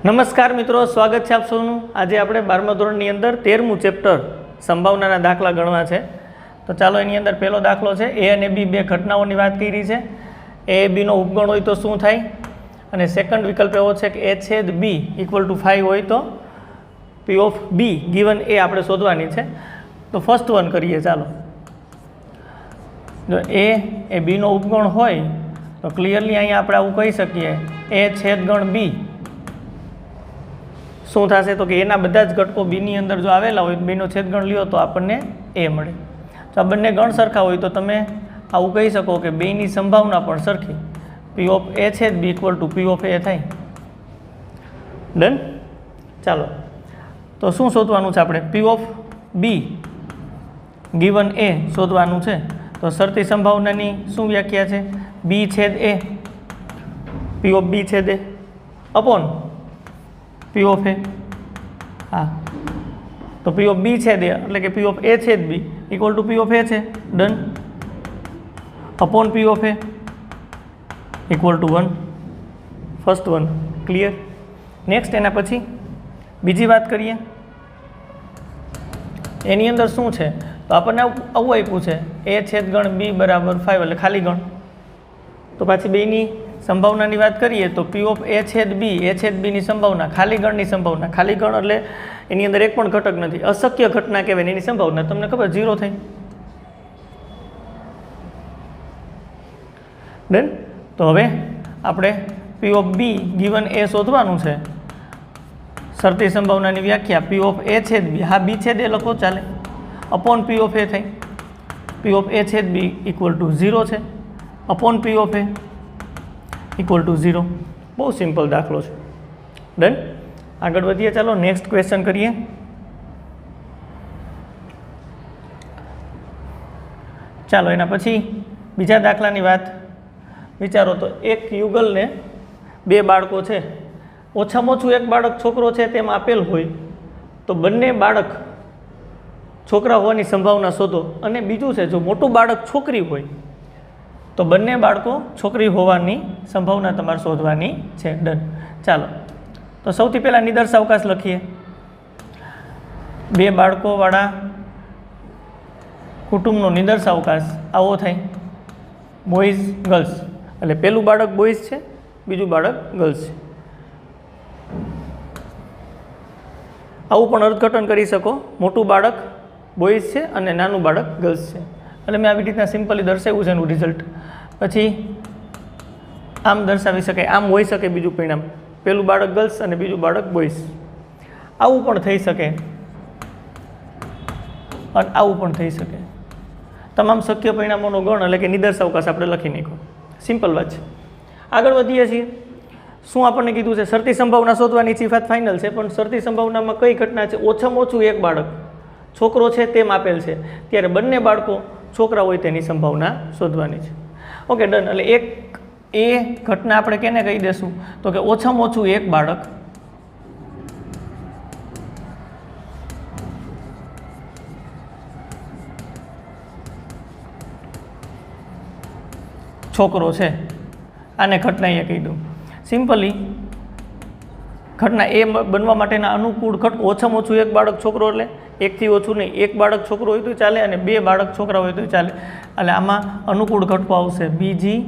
નમસ્કાર મિત્રો, સ્વાગત છે આપ સૌનું। આજે આપણે 12મા ધોરણની અંદર 13મું ચેપ્ટર સંભાવનાના દાખલા ગણવા છે। તો ચાલો એની અંદર પહેલો દાખલો છે એ અને બી બે ઘટનાઓની વાત કરી છે। એ બીનો ઉપગણ હોય તો શું થાય, અને સેકન્ડ વિકલ્પ એવો છે કે એ છેદ બી ઇક્વલ ટુ 5 હોય તો પી ઓફ બી ગિવન એ આપણે શોધવાની છે। તો ફર્સ્ટ વન કરીએ। ચાલો, જો એ બીનો ઉપગણ હોય તો ક્લિયરલી અહીંયા આપણે આવું કહી શકીએ એ છેદગણ બી શું થશે તો કે એના બધા જ ઘટકો બીની અંદર જો આવેલા હોય બીનો છેદગણ લ્યો તો આપણને એ મળે। તો આ બંને ગણ સરખા હોય તો તમે આવું કહી શકો કે બેની સંભાવના પણ સરખી, પી ઓફ એ છેદ B equal to P of એ થાય। ડન। ચાલો, તો શું શોધવાનું છે આપણે? પી ઓફ બી ગિવન એ શોધવાનું છે। તો શરતી સંભાવનાની શું વ્યાખ્યા છે? બી છેદ એ, પી ઓફ બી છેદ એ અપોન પી ઓફ એ। હા, તો પી ઓફ બી છેદ એ એટલે કે પી ઓફ એ છેદ B equal to P of A છે। Done. Upon P of A equal to 1, first one clear. Next એના પછી બીજી વાત કરીએ। એની અંદર શું છે તો આપણને આવું આપ્યું છે એ છેદગણ બી બરાબર 5 એટલે ખાલી ગણ। તો પાછી બેની સંભાવનાની વાત કરીએ તો પી ઓફ એ છેદ બીની સંભાવના, ખાલી ગણની સંભાવના, ખાલી ગણ એટલે એની અંદર એક પણ ઘટક નથી, અશક્ય ઘટના કહેવાય, એની સંભાવના તમને ખબર 0 થઈ। ડન। તો હવે આપણે પી ઓફ બી ગિવન એ શોધવાનું છે। શરતી સંભાવનાની વ્યાખ્યા પી ઓફ એ છેદ બી, હા બી છેદ એ લખો ચાલે, અપોન પી ઓફ એ થાય। પી ઓફ એ છેદ બી ઇક્વલ ટુ 0 છે, upon P of A equal to 0। બહુ સિમ્પલ દાખલો છે। ડન। આગળ વધીએ। ચાલો નેક્સ્ટ ક્વેશ્ચન કરીએ। ચાલો એના પછી બીજા દાખલાની વાત વિચારો તો એક યુગલને બે બાળકો છે, ઓછામાં ઓછું એક બાળક છોકરો છે તેમ આપેલ હોય તો બંને બાળક છોકરા હોવાની સંભાવના શોધો। અને બીજું છે જો મોટું બાળક છોકરી હોય તો બંને બાળકો છોકરી હોવાની સંભાવના તમારે શોધવાની છે। ડન। ચાલો, તો સૌથી પહેલાં નિદર્શ અવકાશ લખીએ। બે બાળકોવાળા કુટુંબનો નિદર્શ અવકાશ આવો થાય, બોયઝ ગર્લ્સ, એટલે પહેલું બાળક બોયઝ છે, બીજું બાળક ગર્લ્સ છે। આવું પણ અર્થઘટન કરી શકો, મોટું બાળક બોયઝ છે અને નાનું બાળક ગર્લ્સ છે, એટલે મેં આવી રીતના સિમ્પલી દર્શાવ્યું છે એનું રિઝલ્ટ। પછી આમ દર્શાવી શકાય, આમ હોઈ શકે બીજું પરિણામ, પહેલું બાળક ગર્લ્સ અને બીજું બાળક બોયઝ, આવું પણ થઈ શકે અને આવું પણ થઈ શકે। તમામ શક્ય પરિણામોનો ગણ એટલે કે નિદર્શ અવકાશ આપણે લખી નાખો, સિમ્પલ વાત છે। આગળ વધીએ છીએ। શું આપણને કીધું છે? શરતી સંભાવના શોધવાની સિફાત ફાઇનલ છે, પણ શરતી સંભાવનામાં કઈ ઘટના છે? ઓછામાં ઓછું એક બાળક છોકરો છે તેમ આપેલ છે, ત્યારે બંને બાળકો છોકરા હોય તેની સંભાવના શોધવાની છે। Okay, done. એટલે એક એ ઘટના આપણે કેને કહી દેશું તો કે ઓછામાં ઓછું એક બાળક છોકરો છે, આને ઘટના એ કહી દઉં। સિમ્પલી ઘટના એ બનવા માટેના અનુકૂળ ઘટકો ઓછામાં ઓછું એક બાળક છોકરો, એટલે એકથી ઓછું નહીં, એક બાળક છોકરો હોય તો ચાલે અને બે બાળક છોકરા હોય તો ચાલે, એટલે આમાં અનુકૂળ ઘટકો આવશે બીજી,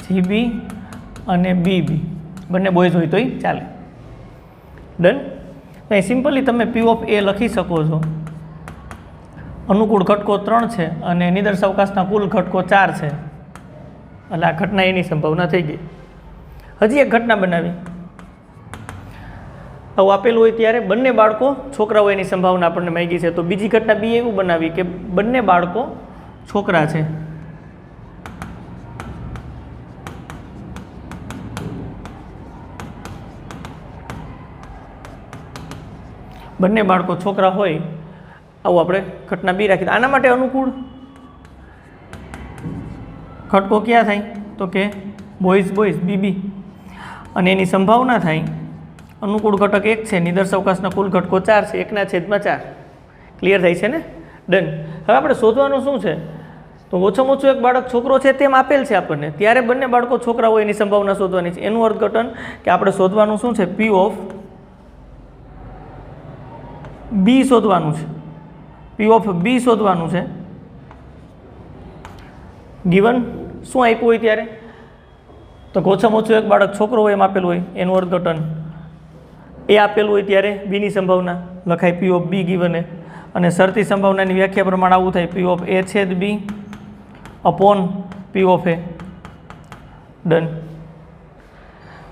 જીબી અને બીબી, બંને બોયઝ હોય તોય ચાલે। ડન। અહીં સિમ્પલી તમે પી ઓફ એ લખી શકો છો, અનુકૂળ ઘટકો 3 છે અને નિદર્શ અવકાશના કુલ ઘટકો 4 છે, એટલે આ ઘટના એની સંભાવના થઈ ગઈ। હજી એક ઘટના બનાવી, આવું આપેલું હોય ત્યારે બંને બાળકો છોકરા હોય એની સંભાવના આપણને માંગી છે, તો બીજી ઘટના બી એવું બનાવી કે બંને બાળકો છોકરા છે, બંને બાળકો છોકરા હોય, આવું આપણે ઘટના બી રાખી। આના માટે અનુકૂળ ઘટકો ક્યાં થાય તો કે બોયઝ બોયઝ બીબી, અને એની સંભાવના થાય અનુકૂળ ઘટક 1 છે, નિદર્શ અવકાશના કુલ ઘટકો 4 છે, 1/4। ક્લિયર થાય છે ને? ડન। હવે આપણે શોધવાનું શું છે તો ઓછામાં ઓછું એક બાળક છોકરો છે તેમ આપેલ છે આપણને, ત્યારે બંને બાળકો છોકરા હોય એની સંભાવના શોધવાની છે। એનું અર્થઘટન કે આપણે શોધવાનું શું છે? પી ઓફ બી શોધવાનું છે, પી ઓફ બી શોધવાનું છે. ગિવન શું આપ્યું હોય ત્યારે તો ઓછામાં ઓછું એક બાળક છોકરો હોય એમ આપેલું હોય, એનું અર્થઘટન એ આપેલું હોય ત્યારે બીની સંભાવના લખાય પી ઓફ બી ગિવન એ. અને શરતી સંભાવનાની વ્યાખ્યા પ્રમાણે આવું થાય પી ઓફ એ છેદ B upon P of A. Done.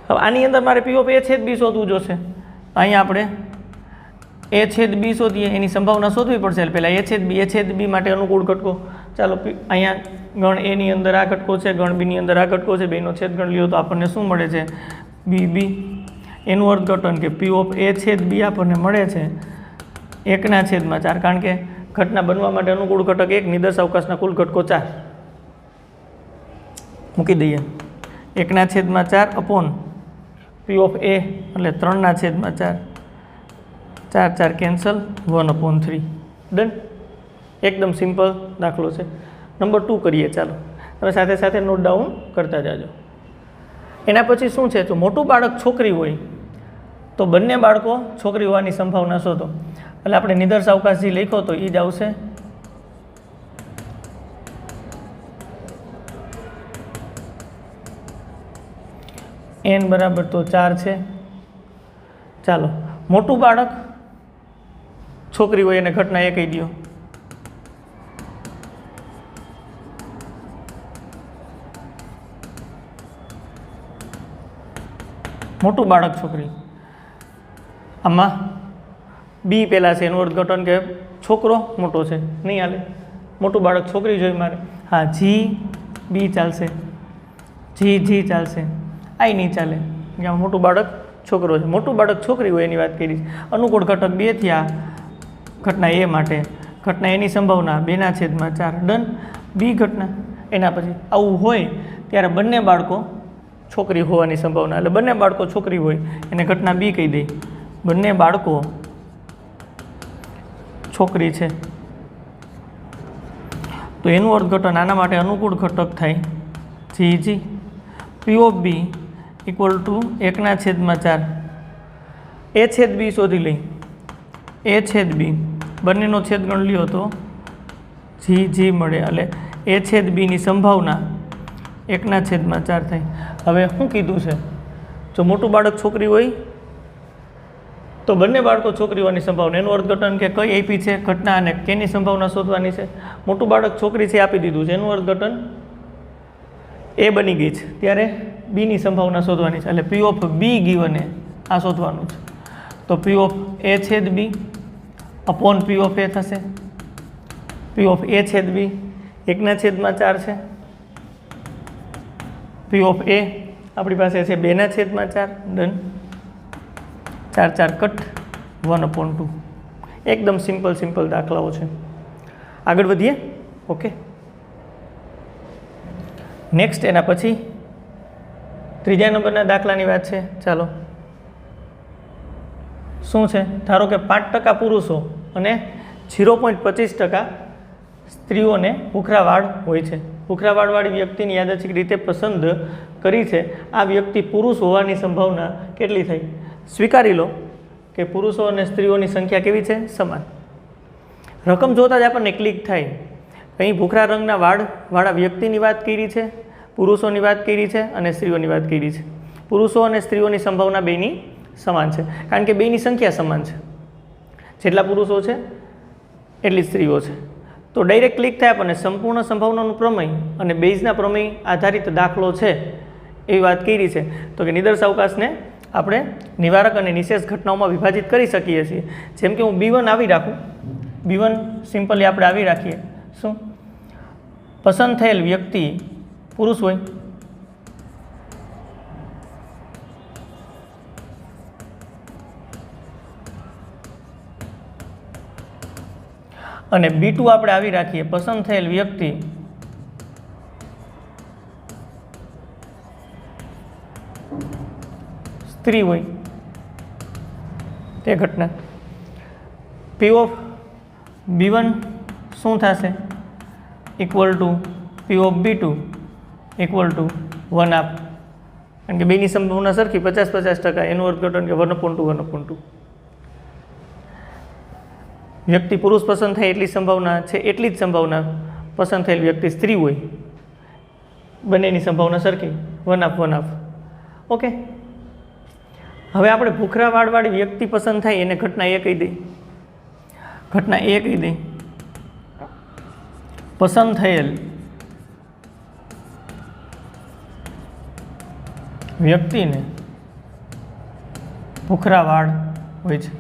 હવે આની અંદર મારે પી ઓફ એ છેદ બી શોધવું જોશે. અહીંયા આપણે એ છેદ બી શોધીએ, એની સંભાવના શોધવી પડશે. પહેલાં એ છેદ બી માટે અનુકૂળ ઘટકો, ચાલો અહીંયા ગણ એની અંદર આ ઘટકો છે, ગણ બીની અંદર આ ઘટકો છે, બેનો છેદગણ લ્યો તો આપણને શું મળે છે? બી બી. એનું અર્થઘટન કે પી ઓફ એ છેદ બી આપણને મળે છે 1/4, કારણ કે ઘટના બનવા માટે અનુકૂળ ઘટક 1, નિદર્શ અવકાશના કુલ ઘટકો 4 મૂકી દઈએ. 1/4 અપોન પી ઓફ એ એટલે 3/4, 4 કેન્સલ, 1/3. ડન. એકદમ સિમ્પલ દાખલો છે. નંબર 2 કરીએ. ચાલો હવે સાથે સાથે નોટ ડાઉન કરતા જાજો. એના પછી શું છે? તો મોટું બાળક છોકરી હોય તો બંને બાળકો છોકરી હોવાની સંભાવના શોધો. એટલે આપણે નિદર્શ અવકાશ જે લખ્યો તો એ જ આવશે. n બરાબર તો 4 છે. ચાલો મોટું બાળક છોકરી હોય એને ઘટના એ કહી દો. મોટું બાળક છોકરી, આમાં બી પહેલાં છે, એનું અર્થઘટન કે છોકરો મોટો છે, નહીં હાલે. મોટું બાળક છોકરી જોઈએ મારે. હા, જી બી ચાલશે, જી ચાલશે, આઈ નહીં ચાલે. મોટું બાળક છોકરો છે, મોટું બાળક છોકરી હોય એની વાત કરી. અનુકૂળ ઘટક 2 થયા ઘટના એ માટે. ઘટના એની સંભાવના 2/4. ડન. બી ઘટના. એના પછી આવું હોય ત્યારે બંને બાળકો છોકરી હોવાની સંભાવના, એટલે બંને બાળકો છોકરી હોય એને ઘટના બી કહી દે. બંને બાળકો છોકરી છે તો એનું અર્થઘટન આના માટે અનુકૂળ ઘટક થાય જી. P of B equal to 1/4. A છેદ બી શોધી લઈ. એ છેદ બી બંનેનો છેદગણ લ્યો તો જી મળે, એટલે એ છેદ બીની સંભાવના 1/4 થાય. હવે શું કીધું છે? જો મોટું બાળક છોકરી હોય તો બંને બાળકો છોકરી હોવાની સંભાવના. એનું અર્થઘટન કે કઈ આપી છે ઘટના અને કેની સંભાવના શોધવાની છે? મોટું બાળક છોકરી છે આપી દીધું છે, એનું અર્થઘટન એ બની ગઈ છે ત્યારે બીની સંભાવના શોધવાની છે. એટલે પી ઓફ બી ગિવન એ આ શોધવાનું છે. તો પી ઓફ એ છેદ બી અપોન પી ઓફ એ થશે. પી ઓફ એ છેદ બી 1/4 છે. પી ઓફ એ આપણી પાસે છે 2/4. ડન. 4 કટ, 1/2. એકદમ સિમ્પલ દાખલાઓ છે. આગળ વધીએ. ઓકે. નેક્સ્ટ એના પછી 3જા નંબરના દાખલાની વાત છે. ચાલો શું છે? ધારો કે 5% પુરુષો અને 0.25% સ્ત્રીઓને ભૂખરા વાળ હોય છે. ભૂખરા વાળવાળી વ્યક્તિની યાદચ્છિક રીતે પસંદ કરી છે. આ વ્યક્તિ પુરુષ હોવાની સંભાવના કેટલી થઈ? સ્વીકારી લો કે પુરુષો અને સ્ત્રીઓની સંખ્યા કેવી છે? સમાન. રકમ જોતાં જ આપણને ક્લિક થાય. અહીં ભૂખરા રંગના વાળવાળા વ્યક્તિની વાત કરી છે, પુરુષોની વાત કરી છે અને સ્ત્રીઓની વાત કરી છે. પુરુષો અને સ્ત્રીઓની સંભાવના બેની સમાન છે, કારણ કે બેની સંખ્યા સમાન છે. જેટલા પુરુષો છે એટલી સ્ત્રીઓ છે. તો ડાયરેક્ટ ક્લિક થાય આપણને સંપૂર્ણ સંભાવનાનું પ્રમેય અને બેઝના પ્રમેય આધારિત દાખલો છે એવી વાત કરી છે. તો કે નિદર્શ અવકાશને આપણે નિવારક અને નિશેષ ઘટનાઓમાં વિભાજિત કરી શકીએ છીએ. જેમ કે હું B1 આવી રાખું. B1 સિમ્પલી આપણે આવી રાખીએ. શું? પસંદ થયેલ વ્યક્તિ પુરુષ હોય, અને B2 આપણે આવી રાખીએ પસંદ થયેલ વ્યક્તિ સ્ત્રી હોય તે ઘટના. P ઓફ B1 શું થશે? Equal to P of B2 equal to 1 આપ, કારણ કે બેની સંભાવના સરખી 50-50%. એનું અર્થઘટન કે 1/2. વ્યક્તિ પુરુષ પસંદ થાય એટલી સંભાવના છે, એટલી જ સંભાવના પસંદ થયેલ વ્યક્તિ સ્ત્રી હોય, બંનેની સંભાવના સરખી, 1/2. ઓકે, હવે આપણે ભૂખરા વાળવાળી વ્યક્તિ પસંદ થાય એને ઘટના એ કહી દઈ. ઘટના એ કહી દઈ પસંદ થયેલ વ્યક્તિને ભૂખરા વાળ હોય છે.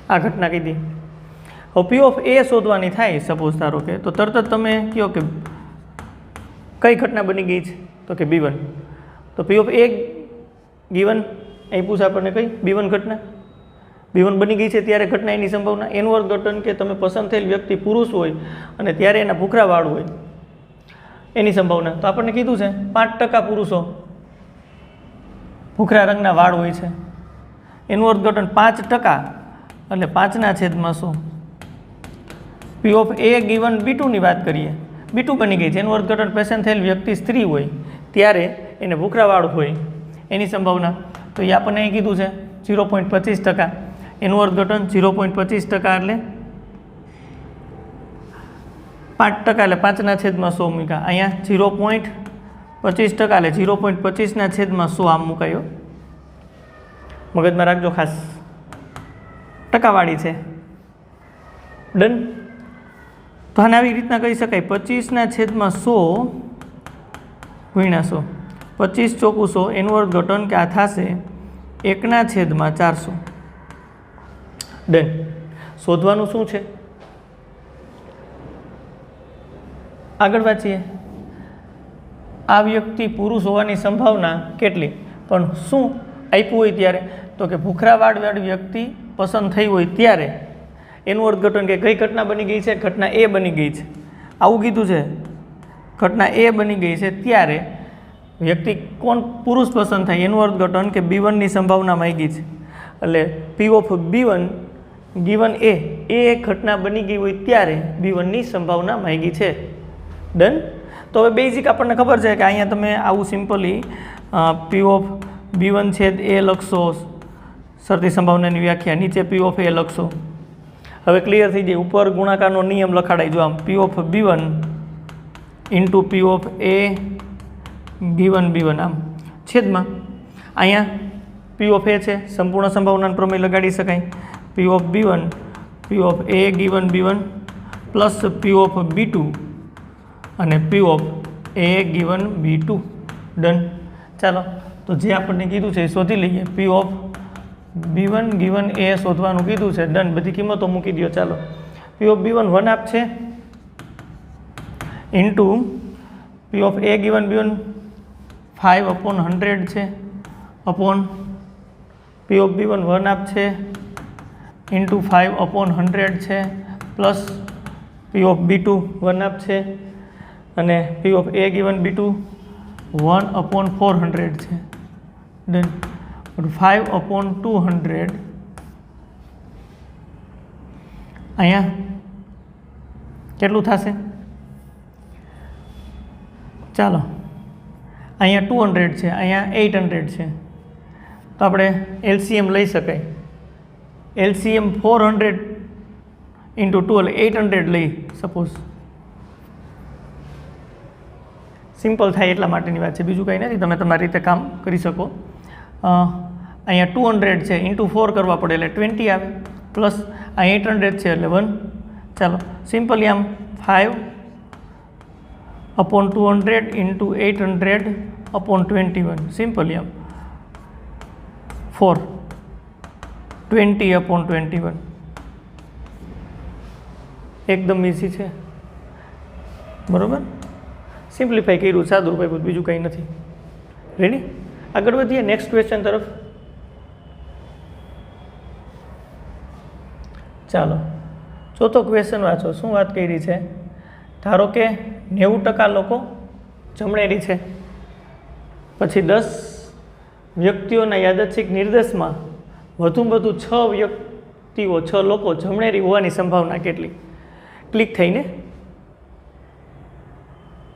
આ ઘટના કીધી. હવે પી ઓફ એ શોધવાની થાય સપોઝ ધારો કે, તો તરત જ તમે કહો કે કઈ ઘટના બની ગઈ છે, તો કે B1. તો પી ઓફ એ ગીવન અહીં પૂછે આપણને કઈ B1 ઘટના, B1 બની ગઈ છે ત્યારે ઘટના એની સંભાવના, એનું અર્થઘટન કે તમે પસંદ થયેલ વ્યક્તિ પુરુષ હોય અને ત્યારે એના ભૂખરા વાળ હોય એની સંભાવના. તો આપણને કીધું છે 5% પુરુષો ભૂખરા રંગના વાળ હોય છે, એનું અર્થઘટન 5% એટલે 5/100. પી ઓફ એ ગીવન B2ની વાત કરીએ, B2 બની ગઈ છે, એનું અર્થઘટન પસંદ થયેલ વ્યક્તિ સ્ત્રી હોય ત્યારે એને ભૂખરા વાળ હોય એની સંભાવના. તો એ આપણને અહીં કીધું છે 0.25%, એનું અર્થઘટન 0.25% એટલે 5% એટલે 5/100 મૂક્યા. અહીંયા 0.25% એટલે 0.25/100 આમ મુકાયો. મગજમાં રાખજો ખાસ, ટકાવાળી છે. ડન. તો આને આવી રીતના કહી શકાય 25/100 ગુણ્યા 100, 25 ચોકું 100, એનું અર્થઘટન કે આ થશે 1/400. ડન. શોધવાનું શું છે, આગળ વાંચીએ. આ વ્યક્તિ પુરુષ હોવાની સંભાવના કેટલી, પણ શું આપ્યું હોય ત્યારે, તો કે ભૂખરા વાળવાળી વ્યક્તિ પસંદ થઈ હોય ત્યારે એનું અર્થઘટન કે કઈ ઘટના બની ગઈ છે, ઘટના એ બની ગઈ છે, આવું કીધું છે. ઘટના એ બની ગઈ છે ત્યારે વ્યક્તિ કોણ પુરુષ પસંદ થાય એનું અર્થઘટન કે B1ની સંભાવના માંગી છે. એટલે પી ઓફ B1 ગીવન એ ઘટના બની ગઈ હોય ત્યારે B1ની સંભાવના માંગી છે. ડન. તો હવે બેઝિક આપણને ખબર છે કે અહીંયા તમે આવું સિમ્પલી પી ઓફ B1 છેદ એ લખશો, શરતી સંભાવનાની વ્યાખ્યા, નીચે પી ઓફ એ લખશો. હવે ક્લિયર થઈ જાય. ઉપર ગુણાકારનો નિયમ લખાડાઈ જો આમ પી of B1 into P of A given B1 આમ છેદમાં અહીંયા પી ઓફ એ છે, સંપૂર્ણ સંભાવનાનો પ્રમેય લગાડી શકાય. પી of B1 P of A given B1 plus P of B2 અને પી of A given B2. Done. ચાલો, તો જે આપણને કીધું છે એ શોધી લઈએ. પી ઓફ B1 ગીવન એ શોધવાનું કીધું છે. ડન. બધી કિંમતો મૂકી દો. ચાલો, પી ઓફ B1 1/2 છે into P of A given B1 5/100 છે અપોન પી ઓફ B1 1/2 છે ઇન્ટુ 5/100 છે પ્લસ પી ઓફ B2 1/2 છે અને પી ઓફ એ ગીવન B2 1/400 છે. ડન. 5/200 અહીંયા કેટલું થશે, ચાલો અહીંયા 200 છે, અહીંયા 800 છે, તો આપણે LCM લઈ શકાય. LCM 400 ઇન્ટુ 2 એટલે 800 લઈ સપોઝ. સિમ્પલ થાય એટલા માટેની વાત છે, બીજું કંઈ નથી. તમે તમારી રીતે કામ કરી શકો. અહીંયા 200 છે ઇન્ટુ 4 કરવા પડે એટલે 20 આવે, પ્લસ આ 800 છે એટલે 1. ચાલો સિમ્પલી આમ 5/200 ઇન્ટુ 800/21 સિમ્પલી આમ 4 20/21 એકદમ ઇઝી છે. બરાબર, સિમ્પ્લિફાઈ કર્યું, સાદું રૂપિયા, બીજું કંઈ નથી. રેડી. આગળ વધીએ નેક્સ્ટ ક્વેશ્ચન તરફ. ચાલો, ચોથો ક્વેશ્ચન વાંચો. શું વાત કરી છે, ધારો કે 90% લોકો જમણેરી છે, પછી 10 વ્યક્તિઓના યાદચ્છિક નિર્દેશમાં વધુમાં વધુ 6 વ્યક્તિઓ 6 લોકો જમણેરી હોવાની સંભાવના કેટલી? ક્લિક થઈને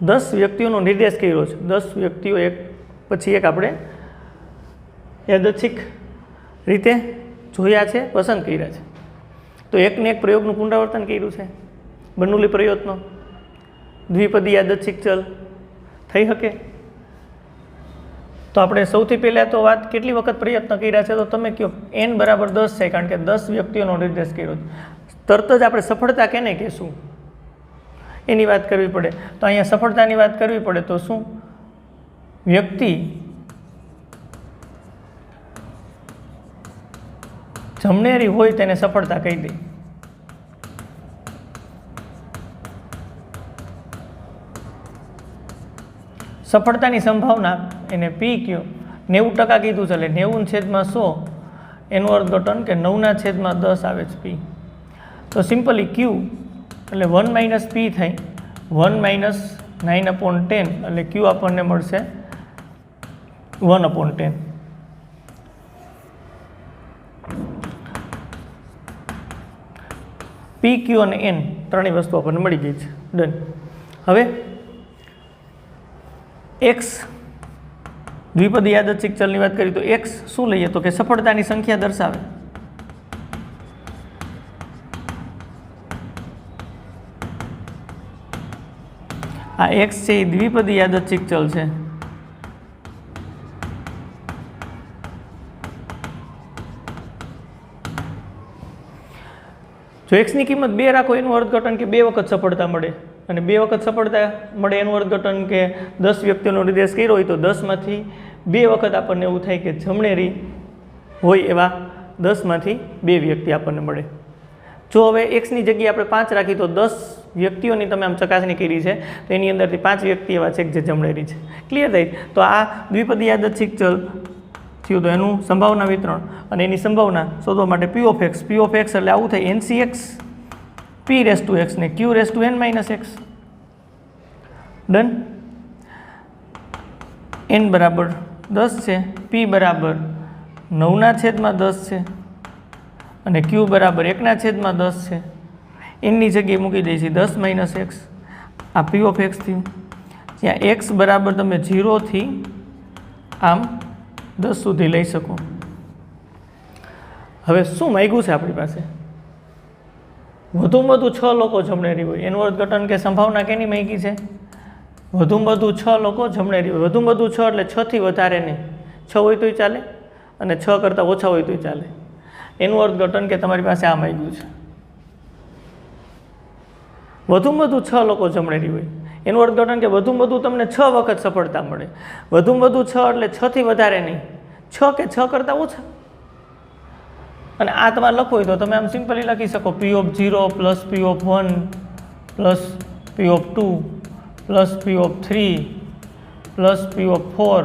10 વ્યક્તિઓનો નિર્દેશ કર્યો છે, 10 વ્યક્તિઓ એક પછી એક આપણે યાદચ્છિક રીતે જોયા છે, પસંદ કર્યા છે. તો એકને એક પ્રયોગનું પુનરાવર્તન કર્યું છે. બર્નૌલી પ્રયત્નો દ્વિપદી યાદચ્છિક ચલ થઈ શકે. તો આપણે સૌથી પહેલાં તો વાત કેટલી વખત પ્રયત્ન કર્યા છે, તો તમે કહો n બરાબર 10 છે, કારણ કે 10 વ્યક્તિઓનો નિર્દેશ કર્યો છે. તરત જ આપણે સફળતા કેને કહેશું એની વાત કરવી પડે. તો અહીંયા સફળતાની વાત કરવી પડે તો શું, વ્યક્તિ જમણેરી હોય તેને સફળતા કહી દે. સફળતાની સંભાવના એને પી કયો, 90% કીધું છે, એટલે 90/100 એનું અર્થઘટન કે 9/10 આવે છે પી. તો સિમ્પલી ક્યુ એટલે 1 - પી થઈ 1 - 9/10, એટલે ક્યુ આપણને મળશે 1/10. પી ક્યુ અને એન ત્રણેય વસ્તુ આપણને મળી ગઈ છે. ડન. હવે એક્સ દ્વિપદી યાદચ્છિક ચલની વાત કરીએ તો એક્સ શું લઈએ, તો કે સફળતાની સંખ્યા દર્શાવે. આ એક્સ છે એ દ્વિપદી યાદચ્છિક ચલ છે. જો એક્સની કિંમત 2 રાખો એનું અર્થઘટન કે 2 વખત સફળતા મળે, અને 2 વખત સફળતા મળે એનું અર્થઘટન કે 10 વ્યક્તિઓનો નિર્દેશ કર્યો હોય તો 10માંથી 2 વખત આપણને એવું થાય કે જમણેરી હોય એવા 10માંથી 2 વ્યક્તિ આપણને મળે. જો હવે એક્સની જગ્યાએ આપણે 5 રાખી તો 10 વ્યક્તિઓની તમે આમ ચકાસણી કરી છે, તો એની અંદરથી 5 વ્યક્તિ એવા છે કે જે જમણેરી છે. ક્લિયર થઈ? તો આ દ્વિપદી યાદચ્છિક ચલ થયું, તો એનું સંભાવના વિતરણ અને એની સંભાવના શોધવા માટે પી ઓફ એક્સ એટલે આવું થાય NCX P⁻x ને Q⁻n−x. ડન. n બરાબર 10 છે, p બરાબર 9/10 છે અને q બરાબર 1/10 છે. એની જગ્યાએ મૂકી દઈશું 10 - x. આ પી ઓફ એક્સ થયું, જ્યાં x બરાબર તમે 0 થી આમ 10 સુધી લઈ શકો. હવે શું માંગ્યું છે આપણી પાસે, વધુમાં વધુ 6 લોકો જમણેરી હોય એનું અર્થઘટન કે સંભાવના કેની માંગી છે, વધુમાં વધુ 6 લોકો જમણેરી હોય. વધુમાં વધુ 6 એટલે 6 થી વધારે નહીં, 6 હોય તોય ચાલે અને 6 કરતાં ઓછા હોય તોય ચાલે. એનું અર્થઘટન કે તમારી પાસે આ માંગ્યું છે, વધુમાં વધુ 6 લોકો જમણેરી હોય એનું અર્થઘટન કે વધુમાં વધુ તમને 6 વખત સફળતા મળે. વધુમાં વધુ 6 એટલે 6 થી વધારે નહીં, 6 કે 6 કરતાં ઓછા. અને આ તમારે લખવું હોય તો તમે આમ સિમ્પલી લખી શકો P0 + P1 + P2 + P3 + P4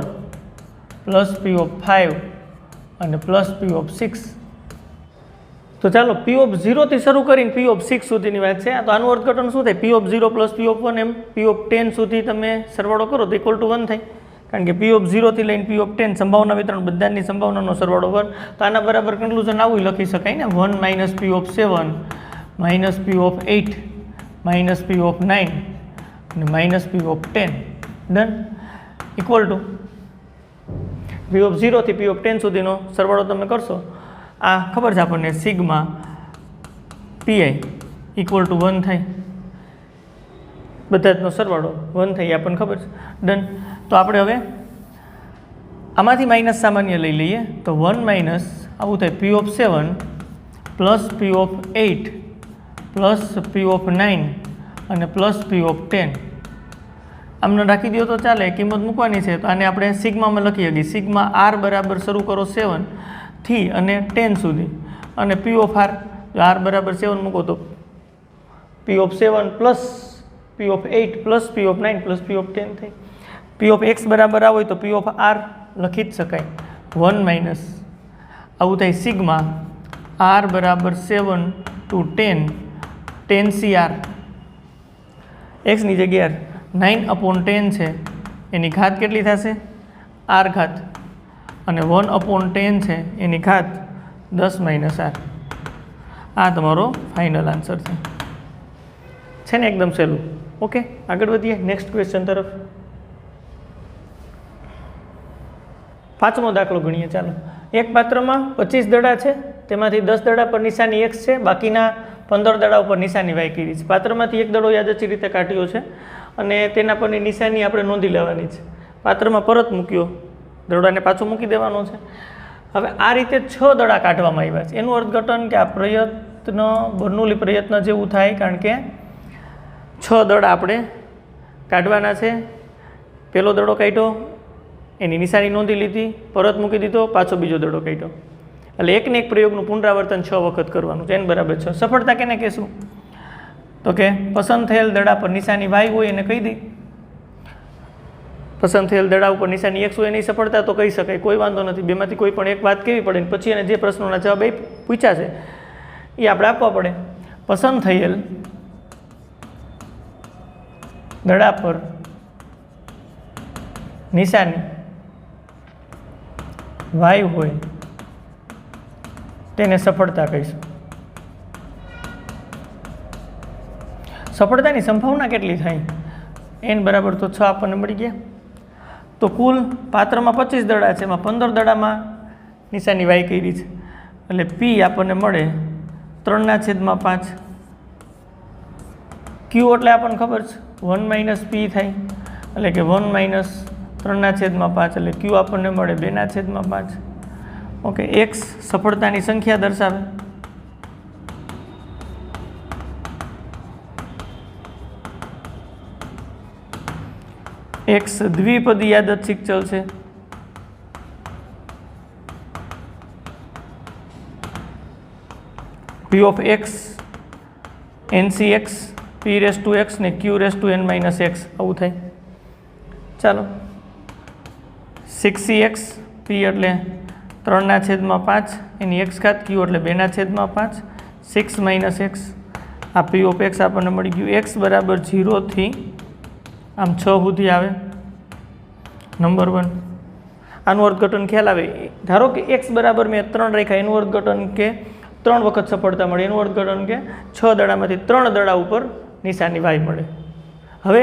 + P5 અને +P6. તો ચાલો P0 થી શરૂ કરીને P6 સુધીની વાત છે. તો આનું અર્થઘટન શું થાય, P0 + P1 એમ P10 સુધી તમે સરવાળો કરો તો = 1 થાય, કારણ કે P0 થી લઈને P10 સંભાવના વિતરણ બધાની સંભાવનાનો સરવાળો 1. તો આના બરાબર કન્ક્લુઝન આવું લખી શકાય ને, 1 - P7 - P8 - P9 અને -P10. Done. Equal to P0 થી P10 સુધીનો સરવાળો તમે કરશો, આ ખબર છે આપણને સિગ્મા PI = 1 થાય, બધા જનો સરવાળો 1 થાય આપણને ખબર છે. ડન. તો આપણે હવે આમાંથી માઇનસ સામાન્ય લઈ લઈએ તો 1 - આવું થાય P7 + P8 + P9 અને +P10. આમને રાખી દો તો ચાલે, કિંમત મૂકવાની છે. તો આને આપણે સિગ્મામાં લખી શકીએ. સિગ્મા R બરાબર શરૂ કરો 7 થી અને 10 સુધી, અને P ઓફ R જો R બરાબર 7 મૂકો તો P7 + P8 + P9 + P10 થાય. P ઓફ X બરાબર આ હોય તો P ઓફ R લખી જ શકાય, 1 - આવું થાય સિગ્મા R બરાબર 7 to 10 10CR. એક્સની જગ્યાએ 9/10 છે, એની ઘાત કેટલી થશે R ઘાત, અને 1/10 છે એની ઘાત 10 - R. આ તમારો ફાઇનલ આન્સર છે ને, એકદમ સહેલું. ઓકે, આગળ વધીએ નેક્સ્ટ ક્વેશ્ચન તરફ. પાંચમો દાખલો ગણીએ ચાલો. એક પાત્રમાં 25 દડા છે, તેમાંથી 10 દડા પર નિશાની x છે, બાકીના 15 દડા ઉપર નિશાની y કરી છે. પાત્રમાંથી એક દડો યાદચ્છિક રીતે કાઢ્યો છે અને તેના પરની નિશાની આપણે નોંધી લેવાની છે. પાત્રમાં પરત મૂક્યો, દડાને પાછો મૂકી દેવાનો છે. હવે આ રીતે 6 દડા કાઢવામાં આવ્યા છે. એનું અર્થઘટન કે આ પ્રયત્ન બર્નૌલી પ્રયત્ન જેવું થાય, કારણ કે 6 દડા આપણે કાઢવાના છે. પહેલો દડો કાઢ્યો, એની નિશાની નોંધી લીધી, પરત મૂકી દીધો, પાછો બીજો દડો કાઢ્યો. એટલે એકને એક પ્રયોગનું પુનરાવર્તન 6 વખત કરવાનું છે. n બરાબર 6. સફળતા કેને કહેશું? તો કે પસંદ થયેલ દડા પર નિશાની y હોય એને કહી દઈ. પસંદ થયેલ દડા ઉપર નિશાની x હોય એની સફળતા તો કહી શકાય, કોઈ વાંધો નથી. બેમાંથી કોઈ પણ એક વાત કહેવી પડે ને પછી એને જે પ્રશ્નોના જવાબ પૂછ્યા છે એ આપણે આપવા પડે. પસંદ થયેલ દડા પર નિશાની y હોય તેને સફળતા કહીશું. સફળતાની સંભાવના કેટલી થાય? n બરાબર તો 6 આપણને મળી ગયા. તો કુલ પાત્રમાં 25 દડા છે, એમાં 15 દડામાં નિશાની y કરી છે, એટલે p આપણને મળે 3/5. q એટલે આપણને ખબર છે 1 - p થાય, એટલે કે 1 - 3/5, એટલે q આપણને મળે 2/5. ઓકે, x સફળતાની સંખ્યા દર્શાવે. x દ્વિપદી યાદચ્છિક ચલ છે. p of x ncx p⁻x ને q⁻n - x આવું થાય. ચાલો 6cx p એટલે 3/5, એની x ઘાત, q એટલે 2/5, 6 - x. આ p of x આપણને મળી ગયું. x બરાબર 0 થી આમ 6 સુધી આવે. નંબર 1 આનું અર્થઘટન ખ્યાલ આવે. ધારો કે x બરાબર મેં 3 રાખ્યા, એનું અર્થઘટન કે 3 વખત સફળતા મળે. એનું અર્થઘટન કે 6 દડામાંથી 3 દડા ઉપર નિશાની y મળે. હવે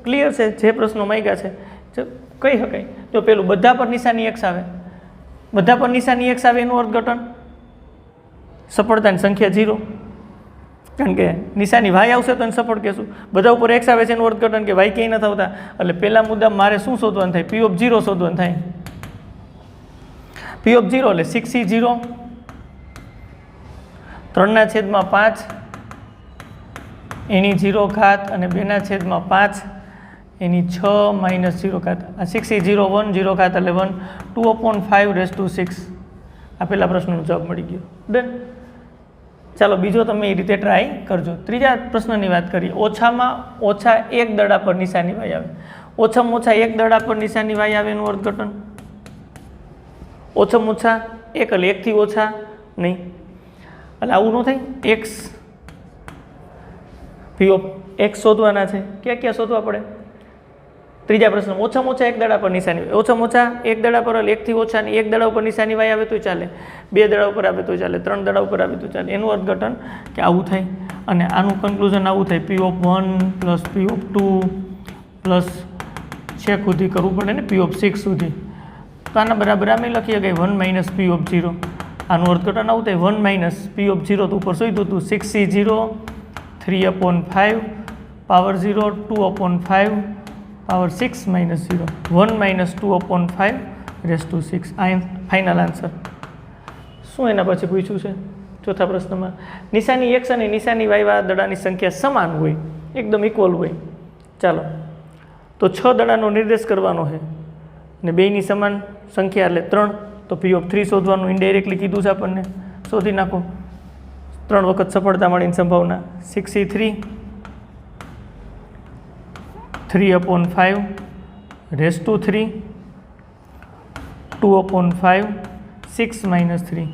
ક્લિયર છે, જે પ્રશ્નો માંગ્યા છે કહી શકાય. તો પેલું બધા પર નિશાની x આવે, બધા પર નિશાની x આવે એનું અર્થઘટન સફળતાની સંખ્યા 0, કારણ કે નિશાની y આવશે તો એને સફળ કહેશું. બધા ઉપર x આવે છે એનું અર્થઘટન કે y ક્યાંય નથી આવતા. એટલે પહેલા મુદ્દા મારે શું શોધવાનું થાય? p of 0 શોધવાનું થાય. p of 0 એટલે 6e0 3/5 એની 0 ઘાત અને 2/5 એની 6 - 0 ઘાત. આ 6e0 1 0 ઘાત એટલે 1 2/5 આ પહેલા પ્રશ્નનો જવાબ મળી ગયો. ડન. ચાલો બીજો તમે એ રીતે ટ્રાય કરજો. ત્રીજા પ્રશ્નની વાત કરીએ. ઓછામાં ઓછા એક દડા પર નિશાની y આવે. ઓછામાં ઓછા એક દડા પર નિશાની y આવે એનું અર્થઘટન ઓછામાં ઓછા એક, એટલે 1 થી ઓછા નહીં, એટલે આવું ન થાય. x p of x શોધવાના છે. ક્યાં ક્યાં શોધવા પડે? ત્રીજા પ્રશ્ન ઓછામાં ઓછા એક દડા પર નિશાની, ઓછામાં ઓછા એક દડા પર, 1 થી ઓછા ની એક દડા ઉપર નિશાની y આવે તો ચાલે, 2 દડા ઉપર આવે તો ચાલે, 3 દડા ઉપર આવે તો ચાલે. એનું અર્થઘટન કે આવું થાય. અને આનું કન્ક્લુઝન આવું થાય, p of 1 plus p of 2 plus છેક સુધી કરવું પડે ને p of 6 સુધી. તો આના બરાબર અમે લખીએ કે 1 - p of 0. આનું અર્થઘટન આવું થાય 1 - p of 0 તો ઉપર શોધ્યું હતું 6e0 3/5 પાવર 0 2/5 પાવર 6 - 0 1 - 2/5 આ ફાઇનલ આન્સર. શું એના પછી પૂછ્યું છે ચોથા પ્રશ્નમાં? નિશાની x અને નિશાની y વાળા દડાની સંખ્યા સમાન હોય, એકદમ ઇક્વલ હોય. ચાલો તો 6 દડાનો નિર્દેશ કરવાનો છે અને બેયની સમાન સંખ્યા એટલે 3. તો p of 3 શોધવાનું ઇનડાયરેક્ટલી કીધું છે આપણને. શોધી નાખો. 3 વખત સફળતા મળીની સંભાવના 6e3 3/5 2/5 6 - 3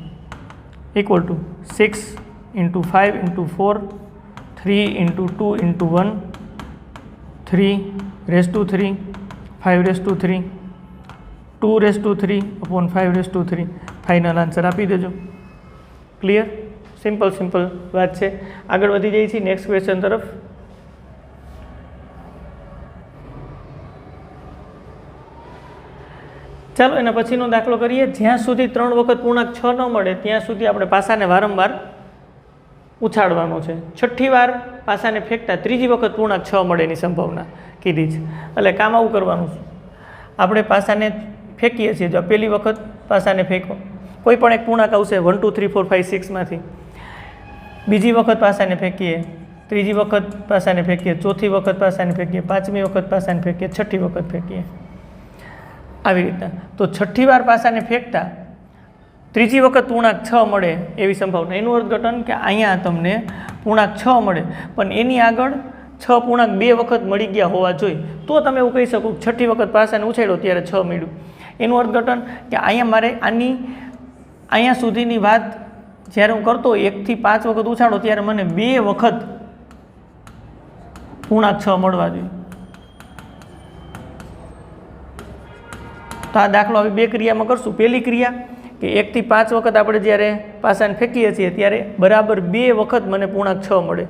equal to 6 × 5 × 4 3 × 2 × 1 3/3 5/3 2/3/5/3 final answer આપી દેજો. ક્લિયર? સિમ્પલ વાત છે. આગળ વધી જઈએ છીએ નેક્સ્ટ ક્વેશ્ચન તરફ. ચાલો એના પછીનો દાખલો કરીએ. જ્યાં સુધી 3 વખત પૂર્ણાંક 6 ન મળે ત્યાં સુધી આપણે પાસાને વારંવાર ઉછાળવાનો છે. છઠ્ઠી વાર પાસાને ફેંકતા ત્રીજી વખત પૂર્ણાંક 6 મળે એની સંભાવના કીધી છે. એટલે કામ આવું કરવાનું છે. આપણે પાસાને ફેંકીએ છીએ. જો પહેલી વખત પાસાને ફેંકો, કોઈ પણ એક પૂર્ણાંક આવશે 1 2 3 4 5 6 માંથી. બીજી વખત પાસાને ફેંકીએ, ત્રીજી વખત પાસાને ફેંકીએ, ચોથી વખત પાસાને ફેંકીએ, પાંચમી વખત પાસાને ફેંકીએ, છઠ્ઠી વખત ફેંકીએ. આવી રીતના. તો છઠ્ઠી વાર પાસાને ફેંકતા ત્રીજી વખત પૂર્ણાંક 6 મળે એવી સંભાવના. એનું અર્થઘટન કે અહીંયા તમને પૂર્ણાંક 6 મળે, પણ એની આગળ 6 પૂર્ણાંક 2 વખત મળી ગયા હોવા જોઈએ, તો તમે એવું કહી શકો છઠ્ઠી વખત પાસાને ઉછાળ્યો ત્યારે 6 મળ્યું. એનું અર્થઘટન કે અહીંયા મારે અહીંયા સુધીની વાત જ્યારે હું કરતો 1 થી 5 વખત ઉછાળો ત્યારે મને 2 વખત પૂર્ણાંક 6 મળવા જોઈએ. તો આ દાખલો હવે 2 ક્રિયામાં કરશું. પહેલી ક્રિયા કે 1 થી 5 વખત આપણે જ્યારે પાસાને ફેંકીએ છીએ ત્યારે બરાબર 2 વખત મને પૂર્ણાંક 6 મળે.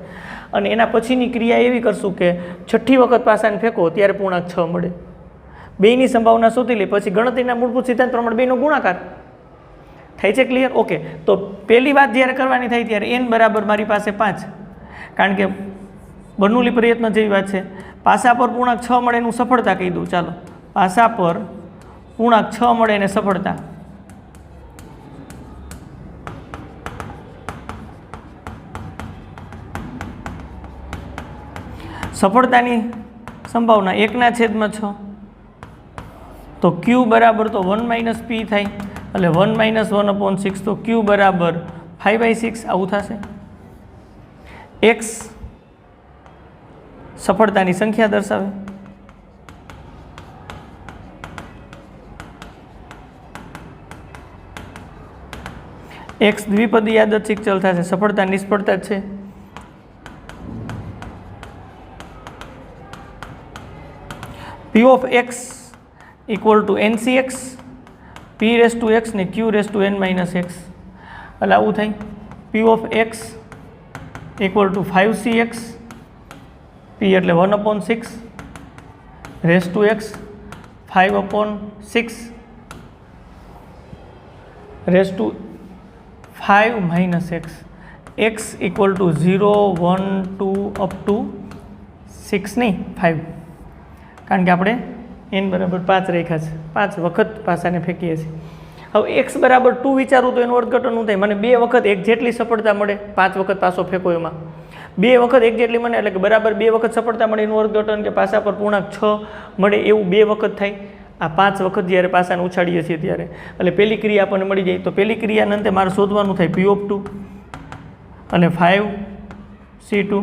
અને એના પછીની ક્રિયા એવી કરશું કે છઠ્ઠી વખત પાસાને ફેંકો ત્યારે પૂર્ણાંક 6 મળે. બેયની સંભાવના શોધી લે, પછી ગણતરીના મૂળભૂત સિદ્ધાંત પ્રમાણે બેનો ગુણાકાર થાય છે. ક્લિયર? ઓકે. તો પહેલી વાત જ્યારે કરવાની થાય ત્યારે n બરાબર મારી પાસે 5, કારણ કે બર્નૌલી પ્રયત્ન જેવી વાત છે. પાસા પર પૂર્ણાંક 6 મળે એનું સફળતા કહી દઉં. ચાલો, પાસા પર પૂર્ણાંક 6 મળે એને સફળતા. સફળતાની સંભાવના 1/6. તો q બરાબર તો 1 - p થાય, એટલે 1 - 1/6. તો q બરાબર 5/6 આવું થશે. x સફળતાની સંખ્યા દર્શાવે. x દ્વિપદી યાદચ્છિક ચલ થશે. સફળતા નિષ્ફળતા જ છે. p of x equal to ncx, p raised to x ને q raised to n minus x. એટલે આવું થાય. p of x equal to 5cx, p એટલે 1/6 raised to x 5/6 raised to 5 minus x. x equal to 0 1 2 up to 6 નહીં 5, કારણ કે આપણે n બરાબર 5 રાખ્યા છે. 5 વખત પાસાને ફેંકીએ છીએ. હવે x બરાબર 2 વિચારું તો એનું અર્થઘટન શું થાય? મને 2 વખત 1 જેટલી સફળતા મળે. 5 વખત પાસો ફેંકો એમાં 2 વખત 1 જેટલી મને, એટલે કે બરાબર 2 વખત સફળતા મળે. એનું અર્થઘટન કે પાસા પર પૂર્ણાંક 6 મળે એવું 2 વખત થાય. આ 5 વખત જ્યારે પાસાને ઉછાળીએ છીએ ત્યારે. એટલે પહેલી ક્રિયા આપણને મળી જાય. તો પહેલી ક્રિયાના અંતે મારે શોધવાનું થાય p of 2 અને 5c2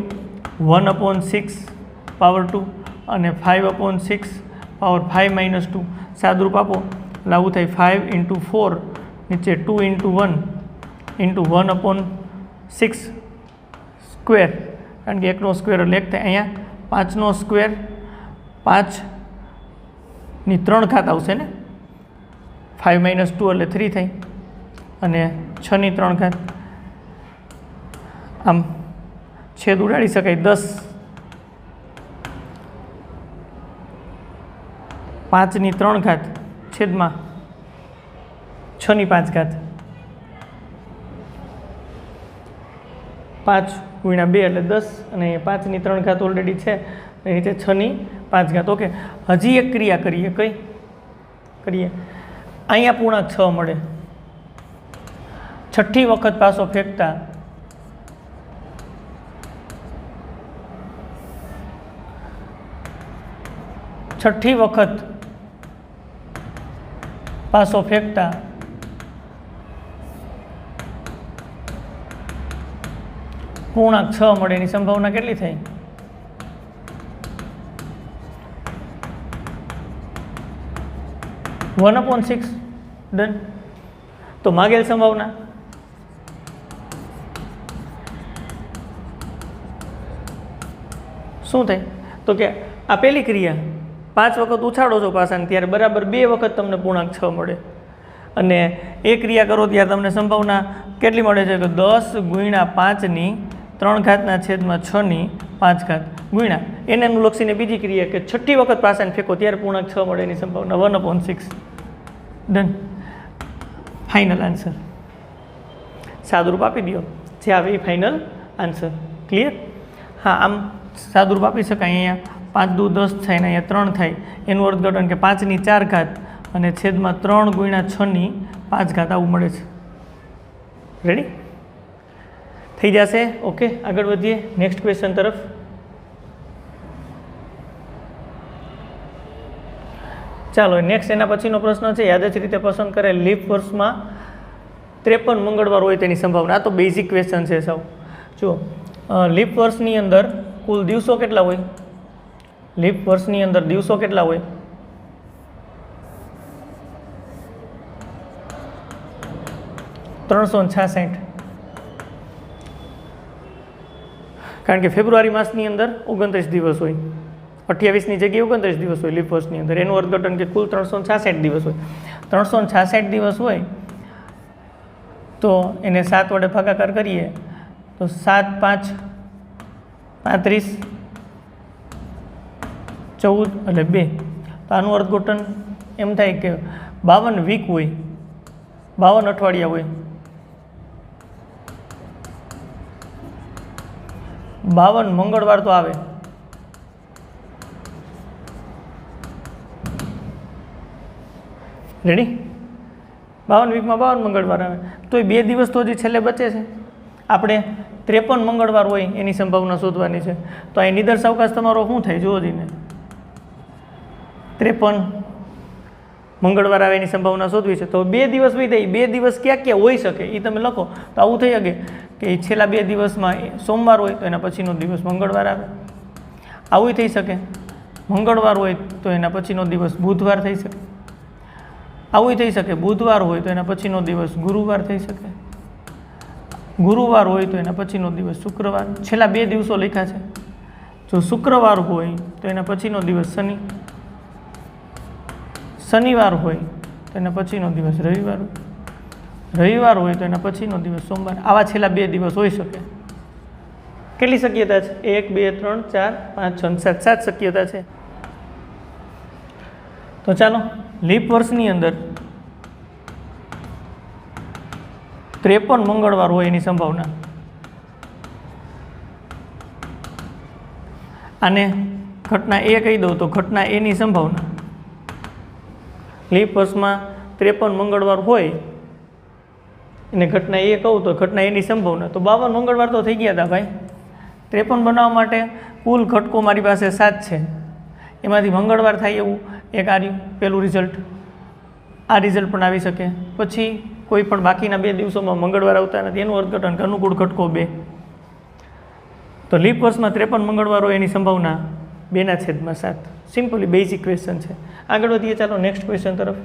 1/6 પાવર 2 અને 5/6 પાવર 5 - 2. સાદરૂપ આપો એટલે આવું થાય 5 × 4 નીચે 2 × 1 × 1/6 સ્ક્વેર, કારણ કે 1નો સ્ક્વેર એટલે 1 થાય. અહીંયા 5નો સ્ક્વેર 5ની 3 ઘાત આવશે ને, 5 - 2 એટલે 3 થાય, અને 6ની 3 ઘાત. આમ છેદ ઉડાડી શકાય. 10 5ની 3 ઘાત છેદમાં 6ની 5 ઘાત. 5 × 2 એટલે 10, અને 5ની 3 ઘાત ઓલરેડી છે, નીચે 6ની 5 ઘાત. ઓકે. હજી એક ક્રિયા કરીએ. કઈ કરીએ? અહીંયા પૂર્ણાંક 6 મળે. છઠ્ઠી વખત પાસો ફેંકતા પાસો ફેંકતા પૂર્ણાંક 6 મળે એની સંભાવના કેટલી થઈ? 1/6. ડન. તો માગેલ સંભાવના શું થાય? તો કે આ પહેલી ક્રિયા 5 વખત ઉછાળો છો પાસાને ત્યારે બરાબર 2 વખત તમને પૂર્ણાંક 6 મળે, અને એ ક્રિયા કરો ત્યારે તમને સંભાવના કેટલી મળે છે? કે 10 × 5ની 3 ઘાતના છેદમાં 6ની 5 ઘાત ગુણ્યા એને અનુલક્ષીને બીજી ક્રિયા કે છઠ્ઠી વખત પાસાને ફેંકો ત્યારે પૂર્ણાંક 6 મળે એની સંભાવના 1/6. Done, final answer. સાદુરૂપ આપી દો, જે આવે એ ફાઇનલ આન્સર. ક્લિયર? હા, આમ સાદુરૂપ આપી શકાય. અહીંયા 5 દુ 10 થાય ને અહીંયા 3 થાય, એનું અર્થઘટન કે 5 ની 4 ઘાત અને છેદમાં 3 ગુણ્યા 6 ની 5 ઘાત આવું મળે છે. રેડી થઈ જશે? ઓકે, આગળ વધીએ નેક્સ્ટ ક્વેશ્ચન તરફ. ચાલો, નેક્સ્ટ એના પછીનો પ્રશ્ન છે, યાદચ્છિક રીતે પસંદ કરેલ લીપ વર્ષમાં 53 મંગળવાર હોય તેની સંભાવના. આ તો બેઝિક ક્વેશ્ચન છે સાવ. જુઓ, લીપ વર્ષની અંદર કુલ દિવસો કેટલા હોય? લીપ વર્ષની અંદર દિવસો કેટલા હોય? $366. કારણ કે ફેબ્રુઆરી માસની અંદર 29 દિવસ હોય, 28ની જગ્યાએ 29 દિવસ હોય લીપ વર્ષની અંદર. એનું અર્થઘટન કે કુલ 366 દિવસ હોય. 366 દિવસ હોય તો એને 7 વડે ભાગાકાર કરીએ તો 7 5 35, 14 એટલે 2. તો આનું અર્થઘટન એમ થાય કે 52 વીક હોય, 52 અઠવાડિયા હોય. 52 મંગળવાર તો આવે. રેડી? 52 વીકમાં 52 મંગળવાર આવે તો એ 2 દિવસ તો હજી છેલ્લે બચે છે. આપણે 53 મંગળવાર હોય એની સંભાવના શોધવાની છે. તો અહીં નિદર્શ અવકાશ તમારો શું થાય જુઓ જઈને. 53 મંગળવાર આવે એની સંભાવના શોધવી છે. તો 2 દિવસ વહી જાય, 2 દિવસ ક્યાં ક્યાં હોઈ શકે એ તમે લખો તો આવું થઈ શકે કે છેલ્લા 2 દિવસમાં સોમવાર હોય તો એના પછીનો દિવસ મંગળવાર આવે. આવું થઈ શકે. મંગળવાર હોય તો એના પછીનો દિવસ બુધવાર થઈ શકે. આવું થઈ શકે. બુધવાર હોય તો એના પછીનો દિવસ ગુરુવાર થઈ શકે. ગુરુવાર હોય તો એના પછીનો દિવસ શુક્રવાર. છેલ્લા 2 દિવસો લખ્યા છે. જો શુક્રવાર હોય તો એના પછીનો દિવસ શનિ. શનિવાર હોય તો એના પછીનો દિવસ રવિવાર. રવિવાર હોય તો એના પછીનો દિવસ સોમવાર. આવા છેલ્લા 2 દિવસ હોઈ શકે. કેટલી શક્યતા છે? 1 2 3 4 5 6 7 7 શક્યતા છે. તો ચાલો, લીપ વર્ષની અંદર 53 મંગળવાર હોય એની સંભાવના. આને ઘટના એ કહી દઉં તો ઘટના એની સંભાવના. લીપ વર્ષમાં 53 મંગળવાર હોય એને ઘટના એ કહું તો ઘટના એની સંભાવના. તો 52 મંગળવાર તો થઈ ગયા હતા ભાઈ. 53 બનાવવા માટે કુલ ઘટકો મારી પાસે 7 છે. એમાંથી મંગળવાર થાય એવું એક આવ્યું પહેલું રિઝલ્ટ. આ રિઝલ્ટ પણ આવી શકે. પછી કોઈ પણ બાકીના 2 દિવસોમાં મંગળવાર આવતા નથી, એનું અર્થઘટન કે અનુકૂળ ઘટકો 2. તો લીપ વર્ષમાં 53 મંગળવાર હોય એની સંભાવના 2/7. સિમ્પલી બેઝિક ક્વેશ્ચન છે. આગળ વધીએ ચાલો નેક્સ્ટ ક્વેશ્ચન તરફ.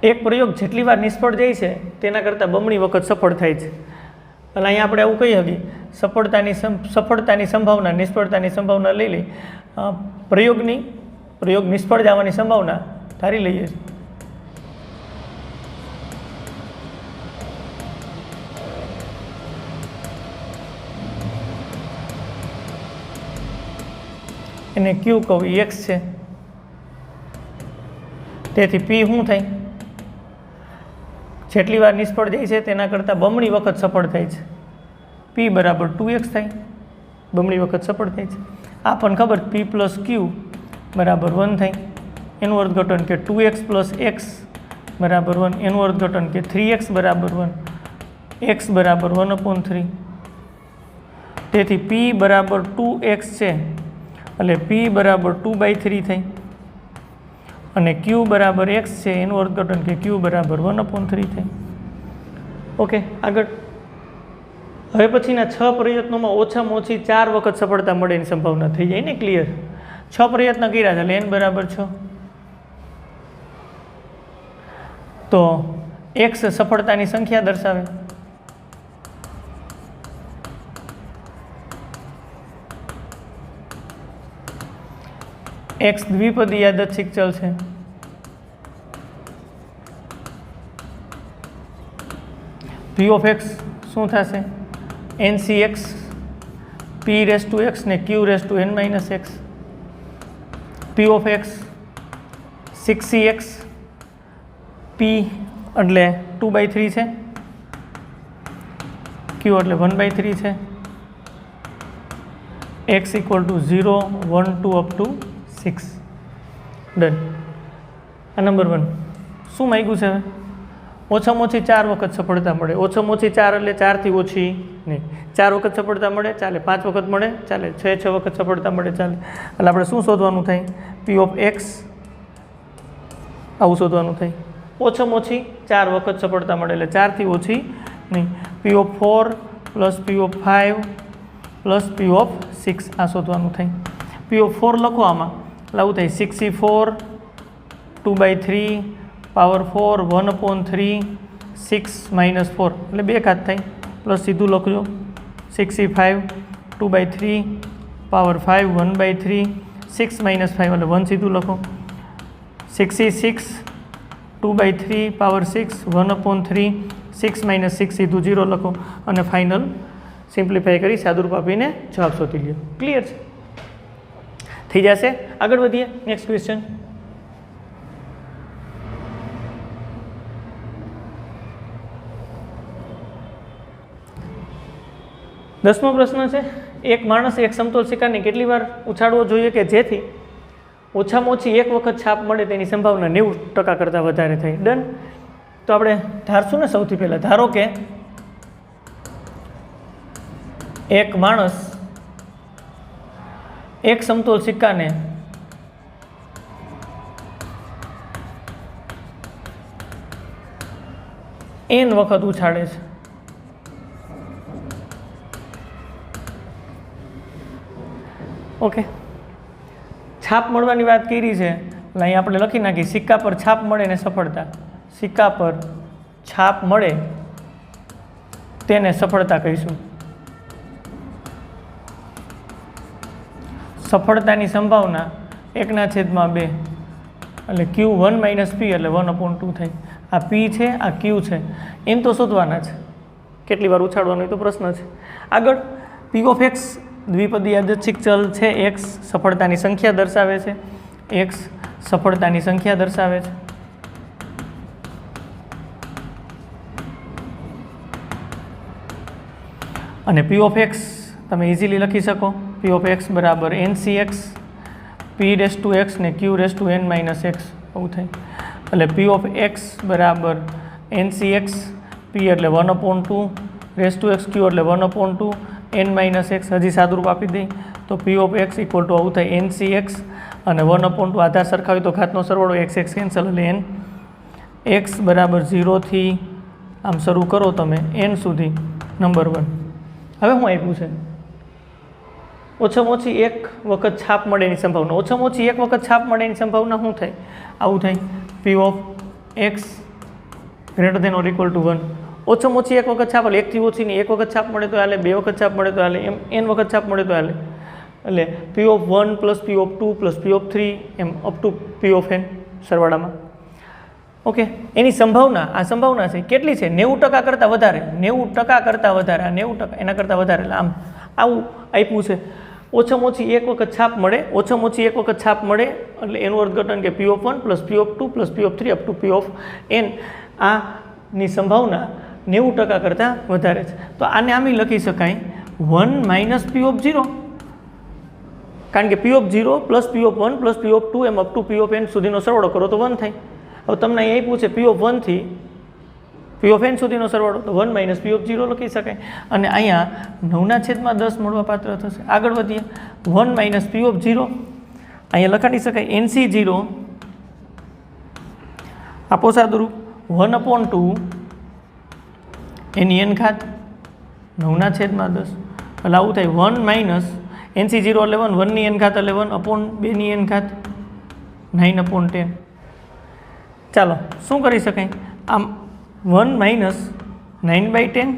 એક પ્રયોગ જેટલી વાર નિષ્ફળ જાય છે તેના કરતાં બમણી વખત સફળ થાય છે. એટલે અહીંયા આપણે આવું કહી શકીએ સફળતાની સંભાવના નિષ્ફળતાની સંભાવના લઈ લઈ. પ્રયોગ નિષ્ફળ જવાની સંભાવના ધારી લઈએ છીએ. એને ક્યુ કહું, એક્સ છે. તેથી પી શું થાય? જેટલી વાર નિષ્ફળ જાય છે તેના કરતાં બમણી વખત સફળ થાય છે. પી બરાબર 2x થાય, બમણી વખત સફળ થાય છે. આ પણ ખબર પી પ્લસ ક્યુ બરાબર 1 થાય. એનું અર્થઘટન કે 2x પ્લસ એક્સ બરાબર 1. એનું અર્થઘટન કે 3x બરાબર 1, એક્સ બરાબર 1/3. તેથી પી બરાબર 2x છે એટલે પી બરાબર 2/3 થાય. અને ક્યુ બરાબર એક્સ છે એનું અર્થઘટન કે ક્યુ બરાબર 1/3 થાય. ઓકે, આગળ. હવે પછીના 6 પ્રયત્નોમાં ઓછામાં ઓછી 4 વખત સફળતા મળે એની સંભાવના થઈ જાય ને. ક્લિયર? 6 પ્રયત્ન કર્યા છે એટલે n બરાબર 6. તો એક્સ સફળતાની સંખ્યા દર્શાવે. એક્સ દ્વિપદી યાદચ્છિક ચલ છે. પી ઓફ એક્સ શું થશે? NC x p raise to x ને q race to n minus x. P of x 6cx પી એટલે 2/3 છે, ક્યુ એટલે 1/3 છે, x equal to 0 1 2 up to 6. Done. આ નંબર 1. શું માંગ્યું છે હવે? ઓછામાં ઓછી 4 વખત સફળતા મળે. ઓછામાં ઓછી 4 એટલે 4થી ઓછી નહીં. 4 વખત સફળતા મળે ચાલે, 5 વખત મળે ચાલે, 6 વખત સફળતા મળે ચાલે. એટલે આપણે શું શોધવાનું થાય? પી ઓફ એક્સ આવું શોધવાનું થાય. ઓછામાં ઓછી 4 વખત સફળતા મળે એટલે 4થી ઓછી નહીં. પી of 4 plus P of 5 plus P of 6 આ શોધવાનું થાય. પી ઓફ 4 લખો આમાં એટલે આવું થાય 6e4 2/3 પાવર 4 1/3 6 માઇનસ 4 એટલે 2 ઘાત થાય, પ્લસ સીધું લખજો 6e5 2/3 પાવર 5 1/3 6 માઇનસ 5 એટલે 1 સીધું લખો 6e6 2/3 પાવર 6 1/3 6 માઇનસ 6 સીધું 0 લખો અને ફાઇનલ સિમ્પ્લિફાઈ કરી સાદુરૂપ આપીને જવાબ શોધી લ્યો. ક્લિયર છે? થઈ જશે. આગળ વધીએ. Next question. દસમો પ્રશ્ન છે, એક માણસ એક સમતોલ સિક્કાને કેટલી વાર ઉછાળવો જોઈએ કે જેથી ઓછામાં ઓછી એક વખત છાપ મળે તેની સંભાવના 90% કરતાં વધારે થાય? ડન. તો આપણે ધારશું ને સૌથી પહેલાં. ધારો કે એક માણસ એક સમતોલ સિક્કાને n વખત ઉછાળે છે. ઓકે, છાપ મળવાની વાત કરી છે એટલે અહીં આપણે લખી નાખી સિક્કા પર છાપ મળે ને સફળતા. સિક્કા પર છાપ મળે તેને સફળતા કહીશું. સફળતાની સંભાવના 1/2 એટલે Q1 માઇનસ P એટલે 1/2 થાય. આ P છે, આ Q છે, એમ તો શોધવાના છે. કેટલી વાર ઉછાળવાનો એ તો પ્રશ્ન છે. આગળ P ઓફ x દ્વિપદી યાદચ્છિક ચલ છે. x સફળતાની સંખ્યા દર્શાવે છે. x સફળતાની સંખ્યા દર્શાવે છે. અને P ઓફ x તમે ઇઝીલી લખી શકો. P ઓફ x બરાબર NCx P raise to x ને Q race to n minus x આવું થાય. એટલે P ઓફ x બરાબર NCx P એટલે 1/2 રેસ ટુ x Q એટલે 1/2 n માઇનસ x. હજી સાદુરૂપ આપી દઈ તો P of x equal to આવું થાય NCx અને 1/2 આધાર સરખાવી તો ઘાતનો સરવાળો x કેન્સલ એટલે n. x બરાબર 0થી આમ શરૂ કરો તમે n સુધી. નંબર 1. હવે હું આપ્યું છે ઓછામાં ઓછી એક વખત છાપ મળેની સંભાવના. ઓછામાં ઓછી એક વખત છાપ મળેની સંભાવના શું થાય? આવું થાય P of x greater than or equal to 1. ઓછામાં ઓછી એક વખત છાપ એટલે એકથી ઓછી નહીં. એક વખત છાપ મળે તો હાલે, 2 વખત છાપ મળે તો હાલે, એમ n વખત છાપ મળે તો હાલે. એટલે P of 1 plus P of 2 plus P of 3 એમ up to P of n સરવાળામાં. ઓકે, એની સંભાવના આ સંભાવના છે કેટલી છે? 90% કરતાં વધારે. 90% કરતાં વધારે. આ 90% એના કરતાં વધારે. એટલે આમ આવું આપ્યું છે. ઓછામાં ઓછી એક વખત છાપ મળે. ઓછામાં ઓછી એક વખત છાપ મળે એટલે એનું અર્થઘટન કે P of 1 plus P of 2 plus P of 3 up to P of n. આની સંભાવના 90% કરતાં વધારે છે. તો આને આમ લખી શકાય 1 માઇનસ P ઓફ 0, કારણ કે P of 0 plus P of 1 plus P of 2 એમ up to P of n સુધીનો સરવાળો કરો તો 1 થાય. હવે તમને અહીં આપ્યું છે P ઓફ 1 થી P ઓફ n સુધીનો સરવાળો તો 1 માઇનસ P ઓફ 0 લખી શકાય. અને અહીંયા 9/10 મળવા પાત્ર થશે. આગળ વધીએ. 1 માઇનસ P ઓફ 0 અહીંયા લખાડી શકાય NC0 આપો સાદુરૂપ 1/2 એની n ઘાત 9/10 એટલે આવું થાય 1 માઇનસ NC0 એટલે 1, 1 ની n ઘાત એટલે 1/2 ની n ઘાત 9/10. ચાલો શું કરી શકાય? આમ 1 minus 9/10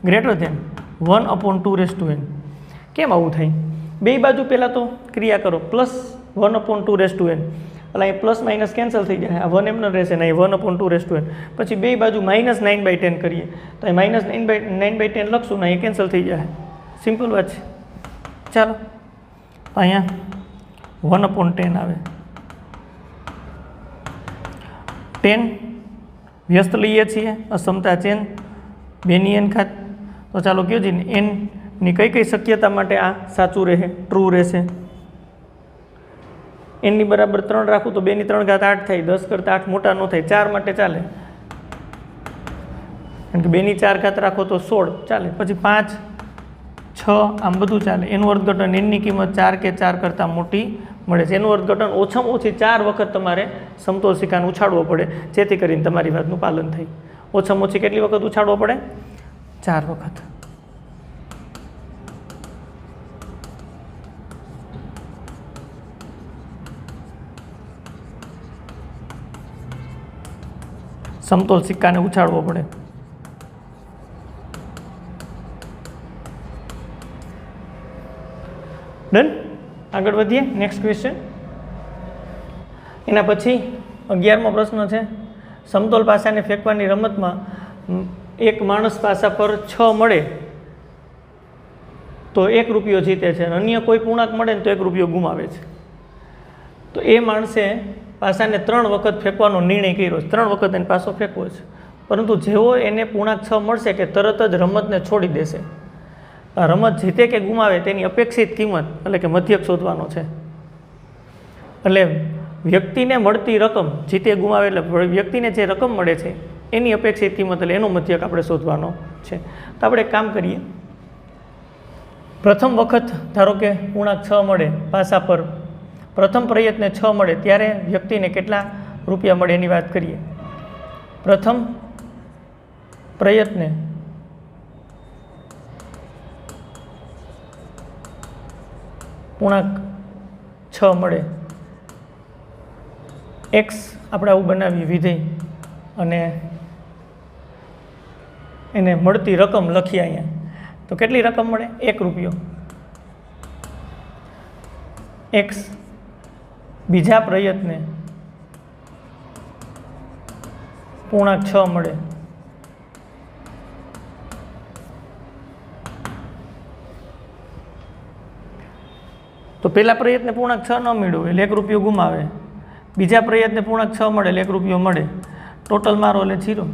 greater than 1/2 raise to n. કેમ આવું થાય? બે બાજુ પહેલાં તો ક્રિયા કરો પ્લસ 1/2 રેસ ટુ n એટલે અહીં પ્લસ માઇનસ કેન્સલ થઈ જાય. આ 1 એમનો રહેશે ને અહીં 1/2 રેસ ટુ n. પછી બે બાજુ માઇનસ 9/10 કરીએ તો અહીં માઇનસ 9/10 લખશું ને અહીં કેન્સલ થઈ જાય. સિમ્પલ વાત છે. ચાલો અહીંયા 1/10 આવે। 10 વ્યસ્ત લઈએ છીએ, અસમતા ચેન, 2ની n ઘાત। તો ચાલો કયો છે n ની કઈ શક્યતા માટે આ સાચું રહે, ટ્રુ રહેશે? n ની બરાબર 3 રાખું તો 2ની 3 ઘાત 8 થાય, 10 કરતાં 8 મોટા ન થાય, 4 માટે ચાલે, કારણ કે 2ની 4 ઘાત રાખો તો 16 ચાલે, પછી 5 6 આમ બધું ચાલે। એનું અર્થઘટન n ની કિંમત 4 કે 4 કરતાં મોટી મળે છે। એનું અર્થઘટન ઓછામાં ઓછી 4 વખત તમારે સમતોલ સિક્કાને ઉછાળવો પડે, જેથી કરીને તમારી વાતનું પાલન થાય। ઓછામાં ઓછી કેટલી વખત ઉછાળવો પડે? 4 વખત। સમતોલ સિક્કાને ઉછાળવો પડે। ડન? આગળ વધીએ, નેક્સ્ટ ક્વેશ્ચન। એના પછી 11મો પ્રશ્ન છે, સમતોલ પાસાને ફેંકવાની રમતમાં એક માણસ પાસા પર 6 મળે તો 1 રૂપિયો જીતે છે, અને અન્ય કોઈ પૂર્ણાંક મળે ને તો 1 રૂપિયો ગુમાવે છે। તો એ માણસે પાસાને 3 વખત ફેંકવાનો નિર્ણય કર્યો છે, 3 વખત એને પાસો ફેંકવો છે, પરંતુ જેવો એને પૂર્ણાંક 6 મળશે કે તરત જ રમતને છોડી દેશે। રમત જીતે કે ગુમાવે તેની અપેક્ષિત કિંમત એટલે કે મધ્યક શોધવાનો છે। એટલે વ્યક્તિને મળતી રકમ, જીતે ગુમાવે એટલે વ્યક્તિને જે રકમ મળે છે એની અપેક્ષિત કિંમત એટલે એનો મધ્યક આપણે શોધવાનો છે। તો આપણે એક કામ કરીએ, પ્રથમ વખત ધારો કે પૂર્ણાંક 6 મળે પાસા પર, પ્રથમ પ્રયત્ને 6 મળે ત્યારે વ્યક્તિને કેટલા રૂપિયા મળે એની વાત કરીએ। પ્રથમ પ્રયત્ને પૂર્ણાંક 6 મળે, x આપણે આવું બનાવીએ વિધેય, અને એને મળતી રકમ લખીએ અહીંયા, તો કેટલી રકમ મળે? 1 રૂપિયો। x બીજા પ્રયત્ને પૂર્ણાંક 6 મળે, તો પહેલા પ્રયત્ને પૂર્ણાંક 6 ન મળ્યું એટલે 1 રૂપિયો ગુમાવે, બીજા પ્રયત્ને પૂર્ણાંક 6 મળે એટલે 1 રૂપિયો મળે, ટોટલ મારો એટલે 0।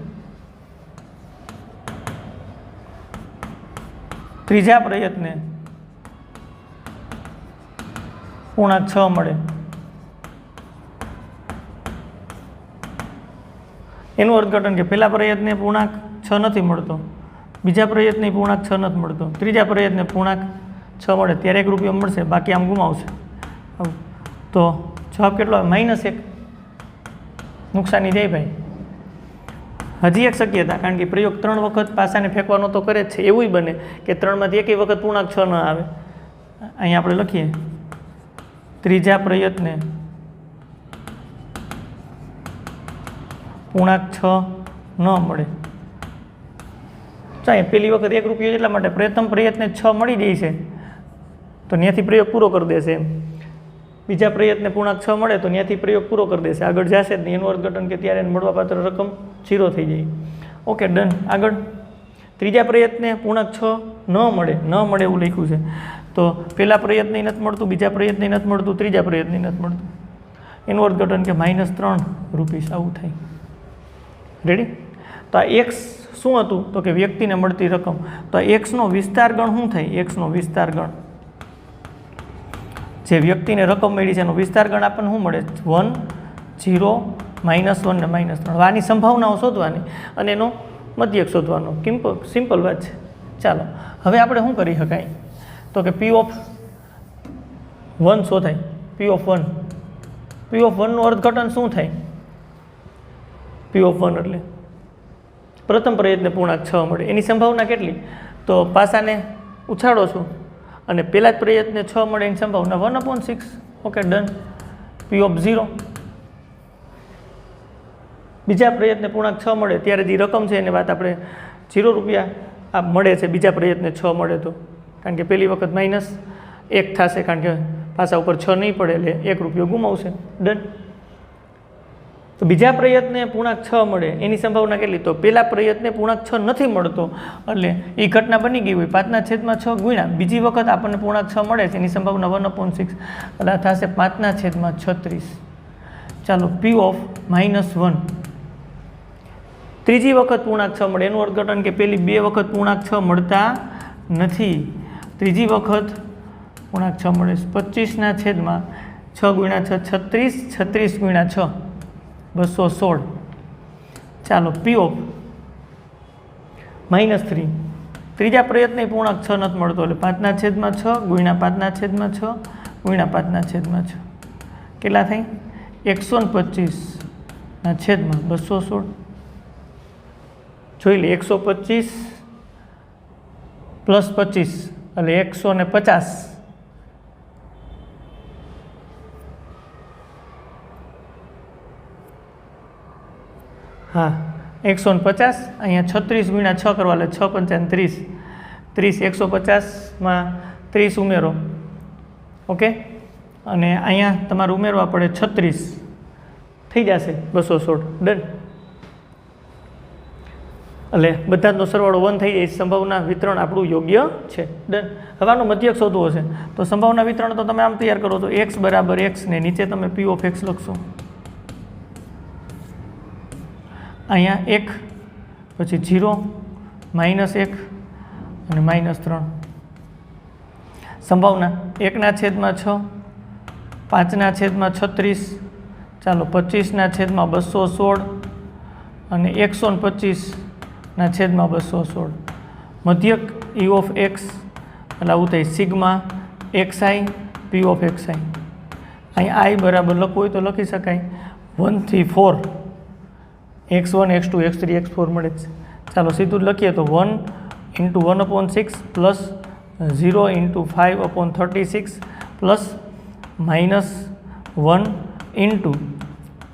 ત્રીજા પ્રયત્ને પૂર્ણાંક 6 મળે, એનું અર્થઘટન કે પહેલા પ્રયત્ને પૂર્ણાંક 6 નથી મળતો, બીજા પ્રયત્ને પૂર્ણાંક 6 નથી મળતો, ત્રીજા પ્રયત્ને પૂર્ણાંક 6 મળે ત્યારે 1 રૂપિયો મળશે, બાકી આમ ગુમાવશે। તો જવાબ કેટલો આવે? -1। નુકસાની જાય ભાઈ। હજી એક શક્યતા, કારણ કે પ્રયોગ 3 વખત પાસાને ફેંકવાનો તો કરે જ છે, એવું બને કે 3માંથી એકેય વખત પૂર્ણાંક 6 ન આવે। અહીંયા આપણે લખીએ, ત્રીજા પ્રયત્ને પૂર્ણાંક 6 ન મળે, ચાલે પહેલી વખત 1 રૂપિયો એટલા માટે પ્રથમ પ્રયત્ને 6 મળી જાય છે તો ત્યાંથી પ્રયોગ પૂરો કરી દેશે એમ, બીજા પ્રયત્ને પૂર્ણાંક 6 મળે તો ત્યાંથી પ્રયોગ પૂરો કરી દેશે, આગળ જશે જ નહીં। એનું અર્થઘટન કે ત્યારે મળવાપાત્ર રકમ 0 થઈ જાય। Okay done. આગળ ત્રીજા પ્રયત્ને પૂર્ણાંક 6 ન મળે એવું લખ્યું છે, તો પહેલા પ્રયત્ને નથી મળતું, બીજા પ્રયત્ને નથી મળતું, ત્રીજા પ્રયત્ને નથી મળતું, એનું અર્થઘટન કે -3 રૂપીસ આવું થાય। રેડી? તો આ x શું હતું? તો કે વ્યક્તિને મળતી રકમ। તો એક્સનો વિસ્તાર ગણ શું થાય? એક્સનો વિસ્તાર ગણ, જે વ્યક્તિને રકમ મળી છે એનો વિસ્તાર ગણ આપણને શું મળે? 1 0 -1 ને -3। આની સંભાવનાઓ શોધવાની અને એનો મધ્યક શોધવાનો, સિમ્પલ વાત છે। ચાલો હવે આપણે શું કરી શકાય? તો કે P(1) શોધાય। P(1) નું અર્થઘટન શું થાય? P(1) એટલે પ્રથમ પ્રયત્ને પૂર્ણાંક 6 મળે, એની સંભાવના કેટલી? તો પાસાને ઉછાળો છું અને પહેલા જ પ્રયત્ને 6 મળે એની સંભાવના 1/6। Okay done. P(0) બીજા પ્રયત્ને પૂર્ણાંક 6 મળે ત્યારે જે રકમ છે એની વાત આપણે 0 રૂપિયા આ મળે છે, બીજા પ્રયત્ને 6 મળે તો, કારણ કે પહેલી વખત -1 થશે, કારણ કે પાસા ઉપર 6 નહીં પડે એટલે 1 રૂપિયો ગુમાવશે। ડન। તો બીજા પ્રયત્ને પૂર્ણાંક 6 મળે એની સંભાવના કેટલી? તો પહેલા પ્રયત્ને પૂર્ણાંક 6 નથી મળતો એટલે એ ઘટના બની ગઈ હોય 5/6 ગુણ્યા બીજી વખત આપણને પૂર્ણાંક 6 મળે છે એની સંભાવના 1/6 એટલે થશે 5/36. ચાલો P ઓફ -1 ત્રીજી વખત પૂર્ણાંક 6 મળે એનું અર્થઘટન કે પેલી 2 વખત પૂર્ણાંક 6 મળતા નથી. ત્રીજી વખત પૂર્ણાંક 6 મળે 25/6 ગુણ્યા 6 36, 36 ગુણ્યા 6 216. ચાલો P ઓફ -3 ત્રીજા પ્રયત્ને પૂર્ણાંક 6 નથી મળતો એટલે 5/6 ગુણ્યા 5/6 ગુણ્યા 5/6 કેટલા થાય? 125/216. જોઈ લે 125 + 25 એટલે 150. હા 150 અહીંયા 36 ગુણ્યા 6 કરવા એટલે 6 × 5 = 30. 150માં 30 ઉમેરો. ઓકે અને અહીંયા તમારે ઉમેરવા પડે 36 થઈ જશે 216. ડન. એટલે બધાનો સરવાળો 1 થઈ જાય. સંભાવના વિતરણ આપણું યોગ્ય છે. ડન. હવે આનો મધ્યક શોધવો છે તો સંભાવના વિતરણ તો તમે આમ તૈયાર કરો તો x = x ને નીચે તમે P ઓફ x લખશો. અહીંયા 1 પછી 0 -1 અને -3. સંભાવના 1/6 5/36. ચાલો 25/216 અને 125/216. મધ્યક E ઓફ x એટલે આવું થાય sigma xi P of xi. અહીં i બરાબર લખવું હોય તો લખી શકાય 1 થી 4 x1 x2 x3 x4 મળે છે. ચાલો સીધું લખીએ તો 1 × 1/6 પ્લસ 0 × 5/36 પ્લસ -1 ×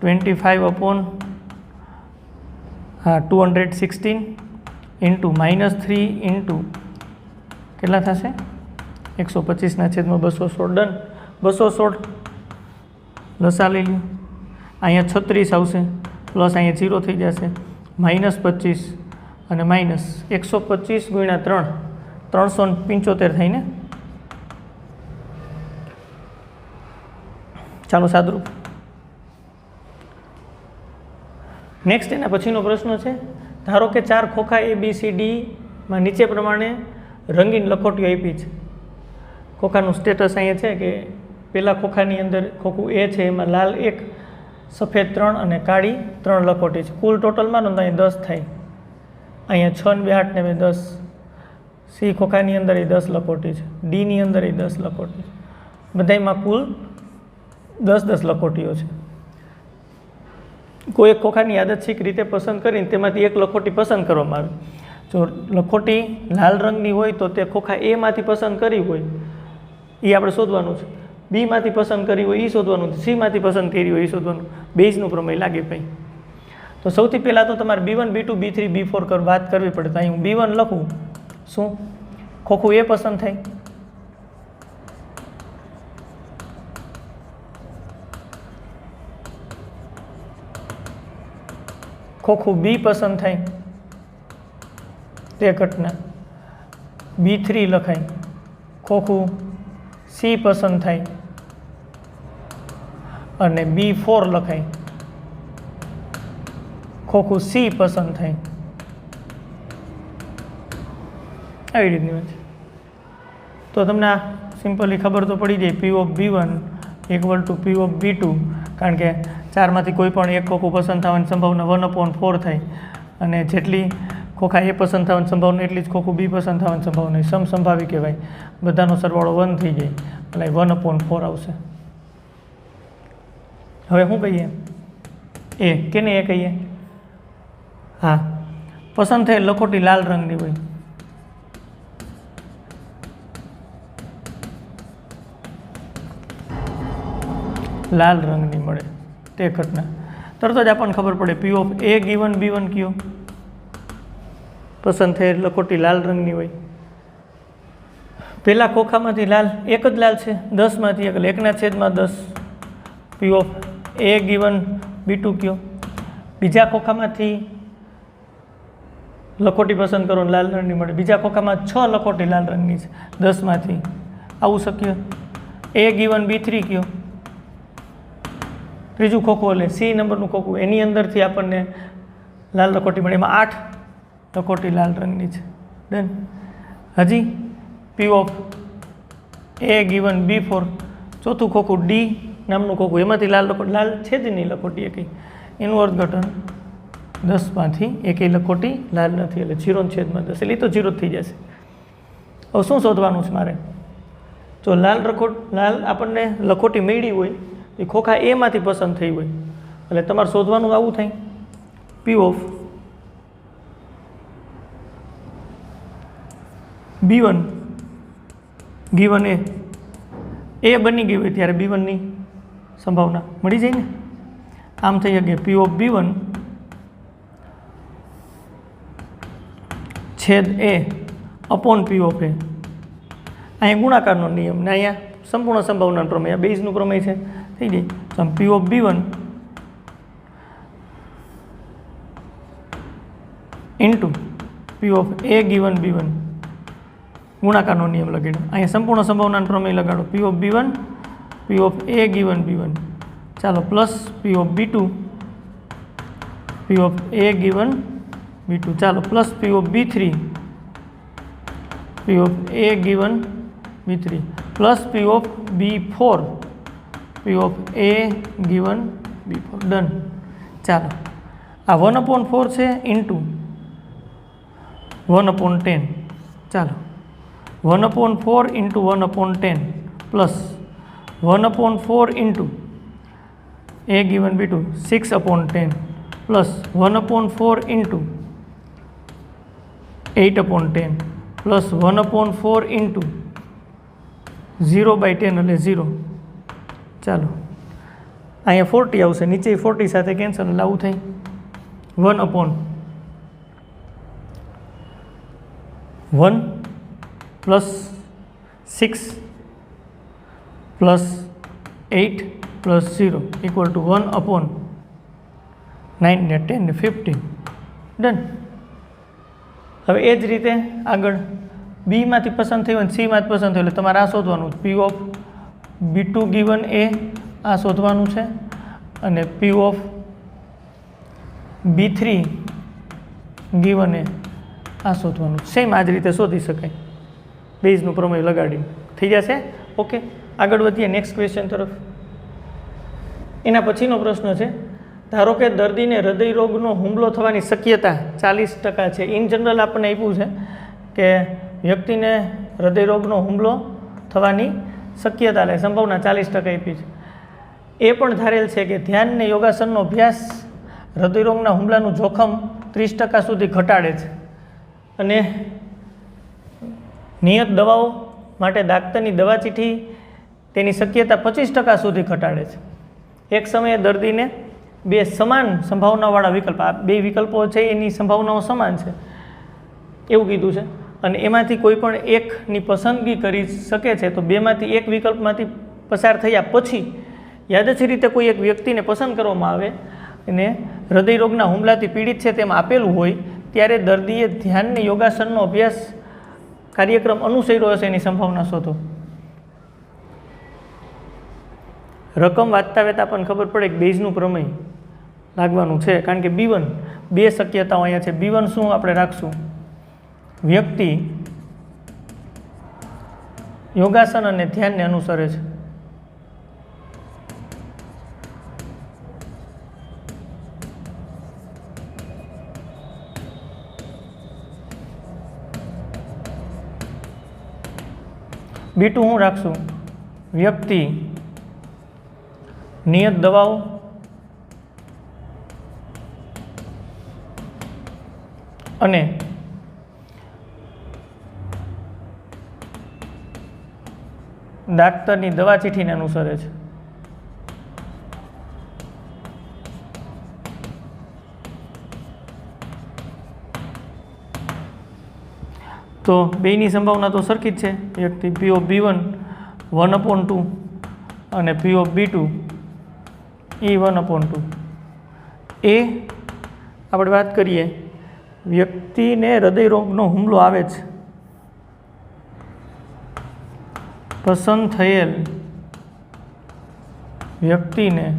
25/216 ઇન્ટુ -3 ઇન્ટુ કેટલા થશે 125/216. ડન. 216 લસા લઈ લ્યો. અહીંયા 36 આવશે પ્લસ અહીંયા 0 થઈ જશે -25 અને -125 ગુણ્યા 3 375 થઈને. ચાલો સાદરૂપ. નેક્સ્ટ એના પછીનો પ્રશ્ન છે ધારો કે 4 ખોખા ABCD માં નીચે પ્રમાણે રંગીન લખોટીઓ આપી છે. ખોખાનું સ્ટેટસ અહીંયા છે કે પહેલા ખોખાની અંદર ખોખું A છે એમાં લાલ 1 સફેદ 3 અને કાળી 3 લખોટી છે. કુલ ટોટલમાં તો અહીં 10 થાય. અહીંયા 6 ને 2 8 ને 2 10. C ખોખાની અંદર એ 10 લખોટી છે. Dની અંદર એ 10 લખોટી છે. બધામાં કુલ 10 લખોટીઓ છે. કોઈ એક ખોખાની યાદચ્છિક રીતે પસંદ કરીને તેમાંથી એક લખોટી પસંદ કરવામાં આવે. જો લખોટી લાલ રંગની હોય તો તે ખોખા A માંથી પસંદ કરી હોય એ આપણે શોધવાનું છે. B માંથી પસંદ કરી હોય એ શોધવાનું છે. C માંથી પસંદ કરી હોય એ શોધવાનું. બેઝનું પ્રમેય લાગે ભાઈ. તો સૌથી પહેલાં તો તમારે B1 B2 B3 B4 વાત કરવી પડે. તો અહીં હું B1 લખું. શું ખોખું A પસંદ થાય? ખોખું B પસંદ થાય તે ઘટના B3 લખાય. ખોખું C પસંદ થાય અને B4 લખાય. ખોખું C પસંદ થાય. આવી રીતની વાત છે. તો તમને આ સિમ્પલી ખબર તો પડી જાય P of B1 = P of B2 કારણ કે 4માંથી કોઈ પણ એક ખોખું પસંદ થવાની સંભાવના 1/4 થાય અને જેટલી ખોખા A પસંદ થવાની સંભાવના એટલી જ ખોખું B પસંદ થવાની સંભાવના સમસંભાવી કહેવાય. બધાનો સરવાળો 1 થઈ જાય એટલે 1/4 આવશે. હવે શું કહીએ? એ કેને એ કહીએ? હા પસંદ થયેલ લખોટી લાલ રંગની હોય. લાલ રંગની મળે તે ઘટના તરત જ આપણને ખબર પડે P of A given B1 કયો પસંદ થયેલ લખોટી લાલ રંગની હોય. પહેલા ખોખામાંથી લાલ એક જ લાલ છે 10માંથી 1 1/10 P of A given B2 કયો બીજા ખોખામાંથી લખોટી પસંદ કરો ને લાલ રંગની મળે, બીજા ખોખામાં 6 લખોટી લાલ રંગની છે 10માંથી, આવું શક્ય? A given B3 કયો, ત્રીજું ખોખું એટલે C નંબરનું ખોખું, એની અંદરથી આપણને લાલ લખોટી મળે, એમાં 8 લખોટી લાલ રંગની છે. ડન. હજી P of A given B4, ચોથું ખોખું D નામનું ખોખું, એમાંથી લાલ લખોટી, લાલ છે જ નહીં લખોટી એકેય, એનું અર્થઘટન 10માંથી એકેય લખોટી લાલ નથી, એટલે 0/10, એટલે એ તો 0 થઈ જશે. હવે શું શોધવાનું છે મારે? જો લાલ આપણને લખોટી મળી હોય એ ખોખા એમાંથી પસંદ થઈ હોય, એટલે તમારે શોધવાનું આવું થાય, P of B1 given A બની ગઈ હોય ત્યારે B1ની સંભાવના મળી જાય ને. આમ થઈ શકે P ઓફ B1 છેદ A upon P of A. અહીંયા ગુણાકારનો નિયમ ને અહીંયા સંપૂર્ણ સંભાવનાનો પ્રમેય, બેઝનું પ્રમેય છે, થઈ જાય. તો P of B1 into P of A given B1, ગુણાકારનો નિયમ લગાડ્યો. અહીંયા સંપૂર્ણ સંભાવનાનો પ્રમેય લગાડો, P of B1 P of A given B1, ચાલો plus P of B2 P of A given B2, ચાલો plus P of B3 P of A given B3, plus P of B4 P of A given B4. Done. ચાલો આ 1/4 છે into 1/10, ચાલો 1/4 into 1/10 plus 1/4 into A given B2 6/10 plus 1/4 into 8/10 plus 1/4 into 0/10 એટલે 0. ચાલો અહીંયા 40 આવશે, નીચે 40 સાથે કેન્સલ, એટલે આવું થાય 1/1 plus 6 plus 8 plus 0 equal to 1/9 ને 10 ને 15. ડન. હવે એ જ રીતે આગળ બીમાંથી પસંદ થયું અને સીમાંથી પસંદ થયું, એટલે તમારે આ શોધવાનું, P of B2 given A આ શોધવાનું છે, અને P of B3 given A આ શોધવાનું. સેમ આ જ રીતે શોધી શકાય, બેઝનું પ્રમેય લગાડીને થઈ જશે. ઓકે, આગળ વધીએ નેક્સ્ટ ક્વેશ્ચન તરફ. એના પછીનો પ્રશ્ન છે, ધારો કે દર્દીને હૃદય રોગનો હુમલો થવાની શક્યતા 40% છે. ઇન જનરલ આપણને આપ્યું છે કે વ્યક્તિને હૃદય રોગનો હુમલો થવાની શક્યતા એટલે સંભાવના 40% આપી છે. એ પણ ધારેલ છે કે ધ્યાન અને યોગાસનનો અભ્યાસ હૃદયરોગના હુમલાનું જોખમ 30% સુધી ઘટાડે છે, અને નિયત દવાઓ માટે દાક્તરની દવા ચીઠી તેની શક્યતા 25% સુધી ઘટાડે છે. એક સમયે દર્દીને 2 સમાન સંભાવનાવાળા વિકલ્પ, આ 2 વિકલ્પો છે એની સંભાવનાઓ સમાન છે એવું કીધું છે, અને એમાંથી કોઈ પણ એકની પસંદગી કરી શકે છે. તો 2માંથી એક વિકલ્પમાંથી પસાર થયા પછી યાદચ્છિક રીતે કોઈ એક વ્યક્તિને પસંદ કરવામાં આવે અને હૃદયરોગના હુમલાથી પીડિત છે તેમ આપેલું હોય, ત્યારે દર્દીએ ધ્યાનની યોગાસનનો અભ્યાસ કાર્યક્રમ અનુસર્યો હશે એની સંભાવના શોધો. રકમ વાંચતા વેતા આપણને ખબર પડે કે બેઝનું પ્રમેય લાગવાનું છે, કારણ કે B1 2 શક્યતાઓ અહીંયા છે. B1 શું આપણે રાખશું? વ્યક્તિ યોગાસન અને ધ્યાનને અનુસરે છે. B2 શું રાખશું? વ્યક્તિ નિયત દવાઓ અને ડાક્ટરની દવા ચીઠીને અનુસરે છે. તો બેની સંભાવના તો સરખી જ છે. વ્યક્તિ P ઓફ B1 1/2 અને P of B2 E 1/2. A આપણે વાત કરીએ વ્યક્તિને હૃદયરોગનો હુમલો આવે છે, પસંદ થયેલ વ્યક્તિને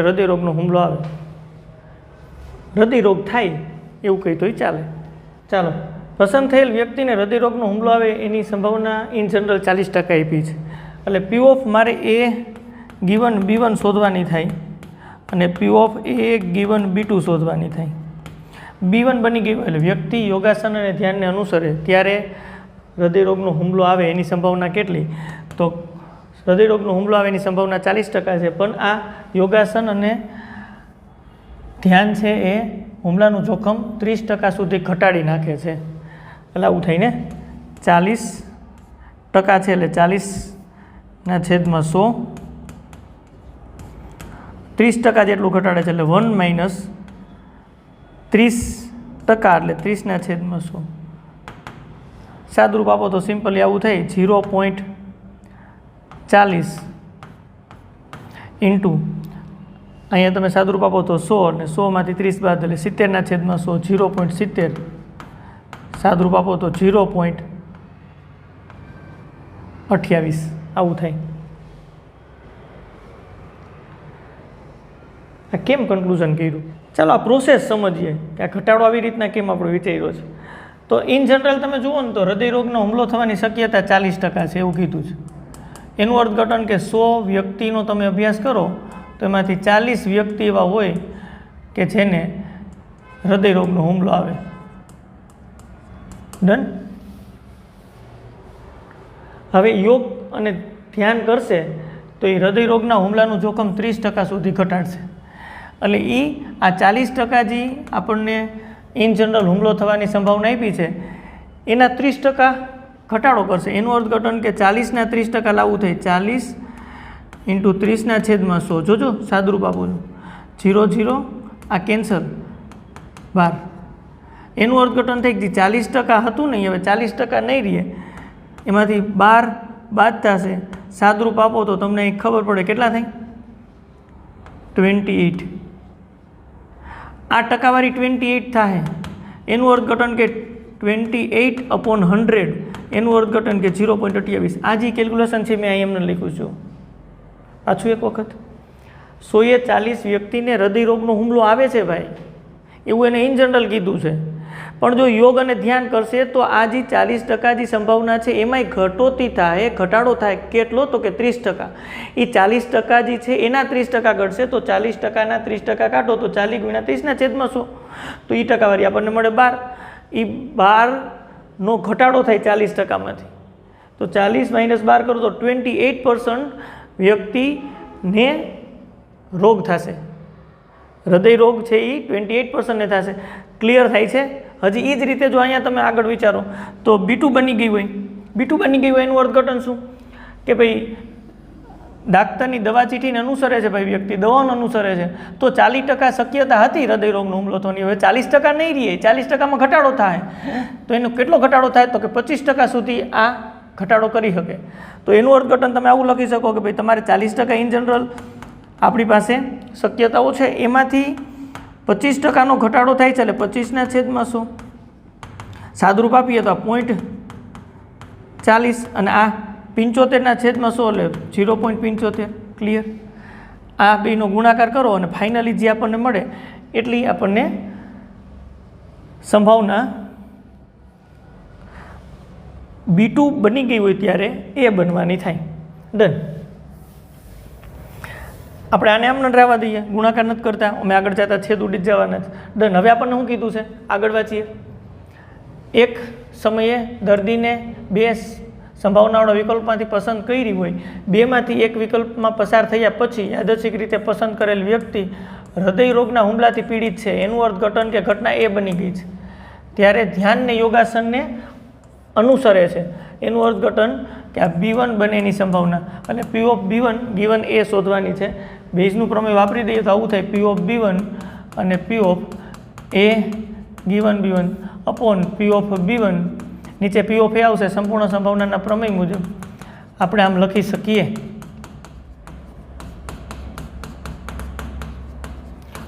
હૃદયરોગનો હુમલો આવે, હૃદયરોગ થાય એવું કહી તોય ચાલે. ચાલો, પસંદ થયેલ વ્યક્તિને હૃદયરોગનો હુમલો આવે એની સંભાવના ઇન જનરલ 40% આપી છે. એટલે પી ઓફ મારે એ ગિવન B1 શોધવાની થાય અને પી ઓફ એ ગિવન B2 શોધવાની થાય. B1 બની ગયું એટલે વ્યક્તિ યોગાસન અને ધ્યાનને અનુસરે ત્યારે હૃદયરોગનો હુમલો આવે એની સંભાવના કેટલી? તો હૃદયરોગનો હુમલો આવે એની સંભાવના 40% છે, પણ આ યોગાસન અને ધ્યાન છે એ હુમલાનું જોખમ 30% સુધી ઘટાડી નાખે છે. એટલે આવું થઈને 40% છે, એટલે 40/100 30% જેટલું ઘટાડે છે, એટલે 1 - 30% એટલે 30/100. સાદુરૂપ આપો તો સિમ્પલી આવું થાય 0.40 ઇન્ટુ અહીંયા તમે સાદુરૂપ આપો તો 100 અને 100માંથી 30 બાદ એટલે 70/100 0.70 સાદુરૂપ આપો તો 0.28 આવું થાય. આ કેમ કન્ક્લુઝન કર્યું? ચાલો આ પ્રોસેસ સમજીએ કે આ ઘટાડો આવી રીતના કેમ આપણે વિચાર્યો છે. તો ઇન જનરલ તમે જુઓ ને તો હૃદયરોગનો હુમલો થવાની શક્યતા 40% છે એવું કીધું છે. એનું અર્થઘટન કે 100 વ્યક્તિનો તમે અભ્યાસ કરો તો એમાંથી 40 વ્યક્તિ એવા હોય કે જેને હૃદયરોગનો હુમલો આવે. ડન. હવે યોગ અને ધ્યાન કરશે તો એ હૃદયરોગના હુમલાનું જોખમ 30% સુધી ઘટાડશે. એટલે એ આ 40% જે આપણને ઇન જનરલ હુમલો થવાની સંભાવના આપી છે એના 30% ઘટાડો કરશે. એનું અર્થઘટન કે 40ના 30% લાવવું થાય 40 × 30/100. જોજો સાદુરૂપ આપું છું 0 આ કેન્સલ 12. એનું અર્થઘટન થઈ ગયું 40% હતું નહીં, હવે 40% નહીં રહે, એમાંથી 12 બાદ થશે. સાદુરૂપ આપો તો તમને ખબર પડે કેટલા થાય 28. આ ટકાવારી 28 થાય. એનું અર્થઘટન કે 28/100 એનું અર્થઘટન કે 0.28. આ જે કેલ્ક્યુલેશન છે મેં અહીં એમને લખ્યું છું. પાછું એક વખત 140 વ્યક્તિને હૃદયરોગનો હુમલો આવે છે ભાઈ, એવું એને ઇન જનરલ કીધું છે. પણ જો યોગ અને ધ્યાન કરશે તો આ જે 40% જે સંભાવના છે એમાંય ઘટોતી થાય, ઘટાડો થાય. કેટલો? તો કે 30%. એ 40% જે છે એના 30% ઘટશે તો 40%ના 30% કાઢો તો 40 × 30/100 તો એ ટકાવારી આપણને મળે 12. એ 12નો ઘટાડો થાય 40%માંથી તો 40 - 12 કરો તો 28% વ્યક્તિને રોગ થશે. હૃદય રોગ છે એ 28% ને થશે. ક્લિયર થાય છે? હજી એ જ રીતે જો અહીંયા તમે આગળ વિચારો તો B2 બની ગઈ હોય, B2 બની ગઈ હોય એનું અર્થઘટન શું કે ભાઈ ડાક્ટરની દવા ચીઠીને અનુસરે છે, ભાઈ વ્યક્તિ દવાઓને અનુસરે છે તો 40% શક્યતા હતી હૃદયરોગનો હુમલો થવાની. હવે 40% નહીં રહે, 40%માં ઘટાડો થાય તો એનો કેટલો ઘટાડો થાય તો કે 25% સુધી આ ઘટાડો કરી શકે. તો એનું અર્થઘટન તમે આવું લખી શકો કે ભાઈ તમારે 40% ઇન જનરલ આપણી પાસે શક્યતાઓ છે, એમાંથી 25%નો ઘટાડો થાય છે એટલે 25/100 સાદુરૂપ આપીએ તો આ 0.40 અને આ 75/100 એટલે 0.75. ક્લિયર? આ બેનો ગુણાકાર કરો અને ફાઇનલી જે આપણને મળે એટલી આપણને સંભાવના B2 બની ગઈ હોય ત્યારે એ બનવાની થાય. ડન. આપણે આને આમ ન રહેવા દઈએ, ગુણાકાર નથી કરતા, અમે આગળ જતા છેદ ઉડી જ જવાના જ. ડન. હવે આપણને શું કીધું છે આગળ વાંચીએ. એક સમયે દર્દીને 2 સંભાવનાવાળા વિકલ્પમાંથી પસંદ કરી હોય, 2માંથી એક વિકલ્પમાં પસાર થયા પછી યાદચ્છિક રીતે પસંદ કરેલ વ્યક્તિ હૃદયરોગના હુમલાથી પીડિત છે. એનું અર્થઘટન કે ઘટના એ બની ગઈ છે ત્યારે ધ્યાનને યોગાસનને અનુસરે છે. એનું અર્થઘટન કે આ B1 બને એની સંભાવના અને P of B1 ગિવન એ શોધવાની છે. બેઝનું પ્રમેય વાપરી દઈએ તો આવું થાય P of B1 અને P of A given B1 upon P of B1 નીચે P ઓફ એ આવશે સંપૂર્ણ સંભાવનાના પ્રમેય મુજબ આપણે આમ લખી શકીએ.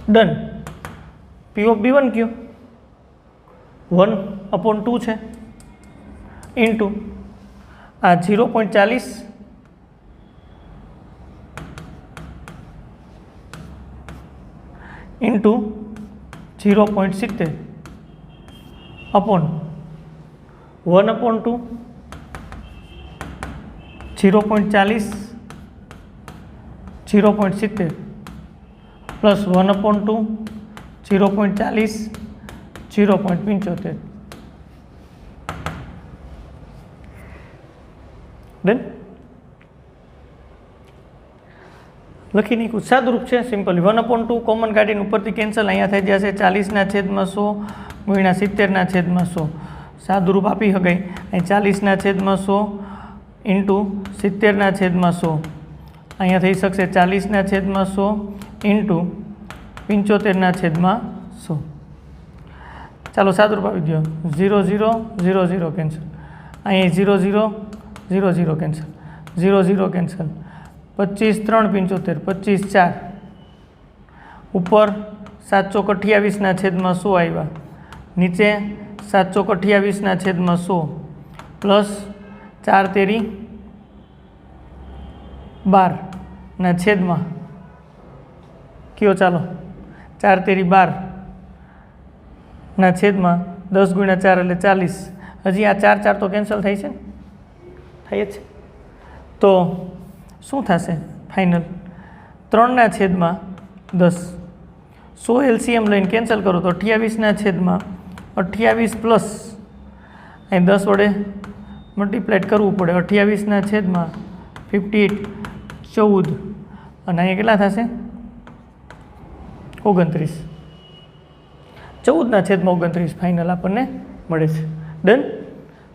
ડન. P ઓફ B1 કયો 1/2 છે ઇન્ટુ આ 0.40 ઇન્ટુ 0.70 અપોન 1/2 0.40 0.70 પ્લસ 1/2 0.40 0.75. ડન. લખી નાખ્યું. સાદુરૂપ છે સિમ્પલી. 1/2 કોમન કાઢીને ઉપરથી કેન્સલ, અહીંયા થઈ જશે 40/100 ગુણ્યા 70/100. સાદુરૂપ આપી શકાય. અહીં 40/100 ઇન્ટુ 70/100. અહીંયા થઈ શકશે 40/100 ઇન્ટુ 75/100. ચાલો સાદુરૂપ આપી દો. 0 0 0 0 કેન્સલ. અહીં 0 0 0 0 કેન્સલ. 0 0 કેન્સલ. 25 3 75 25 4 ઉપર 728/100 આવ્યા. નીચે 728/100 પ્લસ 4 તેરી 12 કયો ચાલો 4 તેરી 12 10 ગુણ્યા 4 એટલે 40. હજી આ 4 4 તો કેન્સલ થાય છે ને, થાય જ છે. તો શું થશે ફાઇનલ 3/10. 100 LCM લઈને કેન્સલ કરો તો 28/28 પ્લસ અહીં 10 વડે મલ્ટીપ્લાઇડ કરવું પડે. 28/58 14 અને અહીંયા કેટલા થશે 29. 14/29 ફાઇનલ આપણને મળે છે. ડન.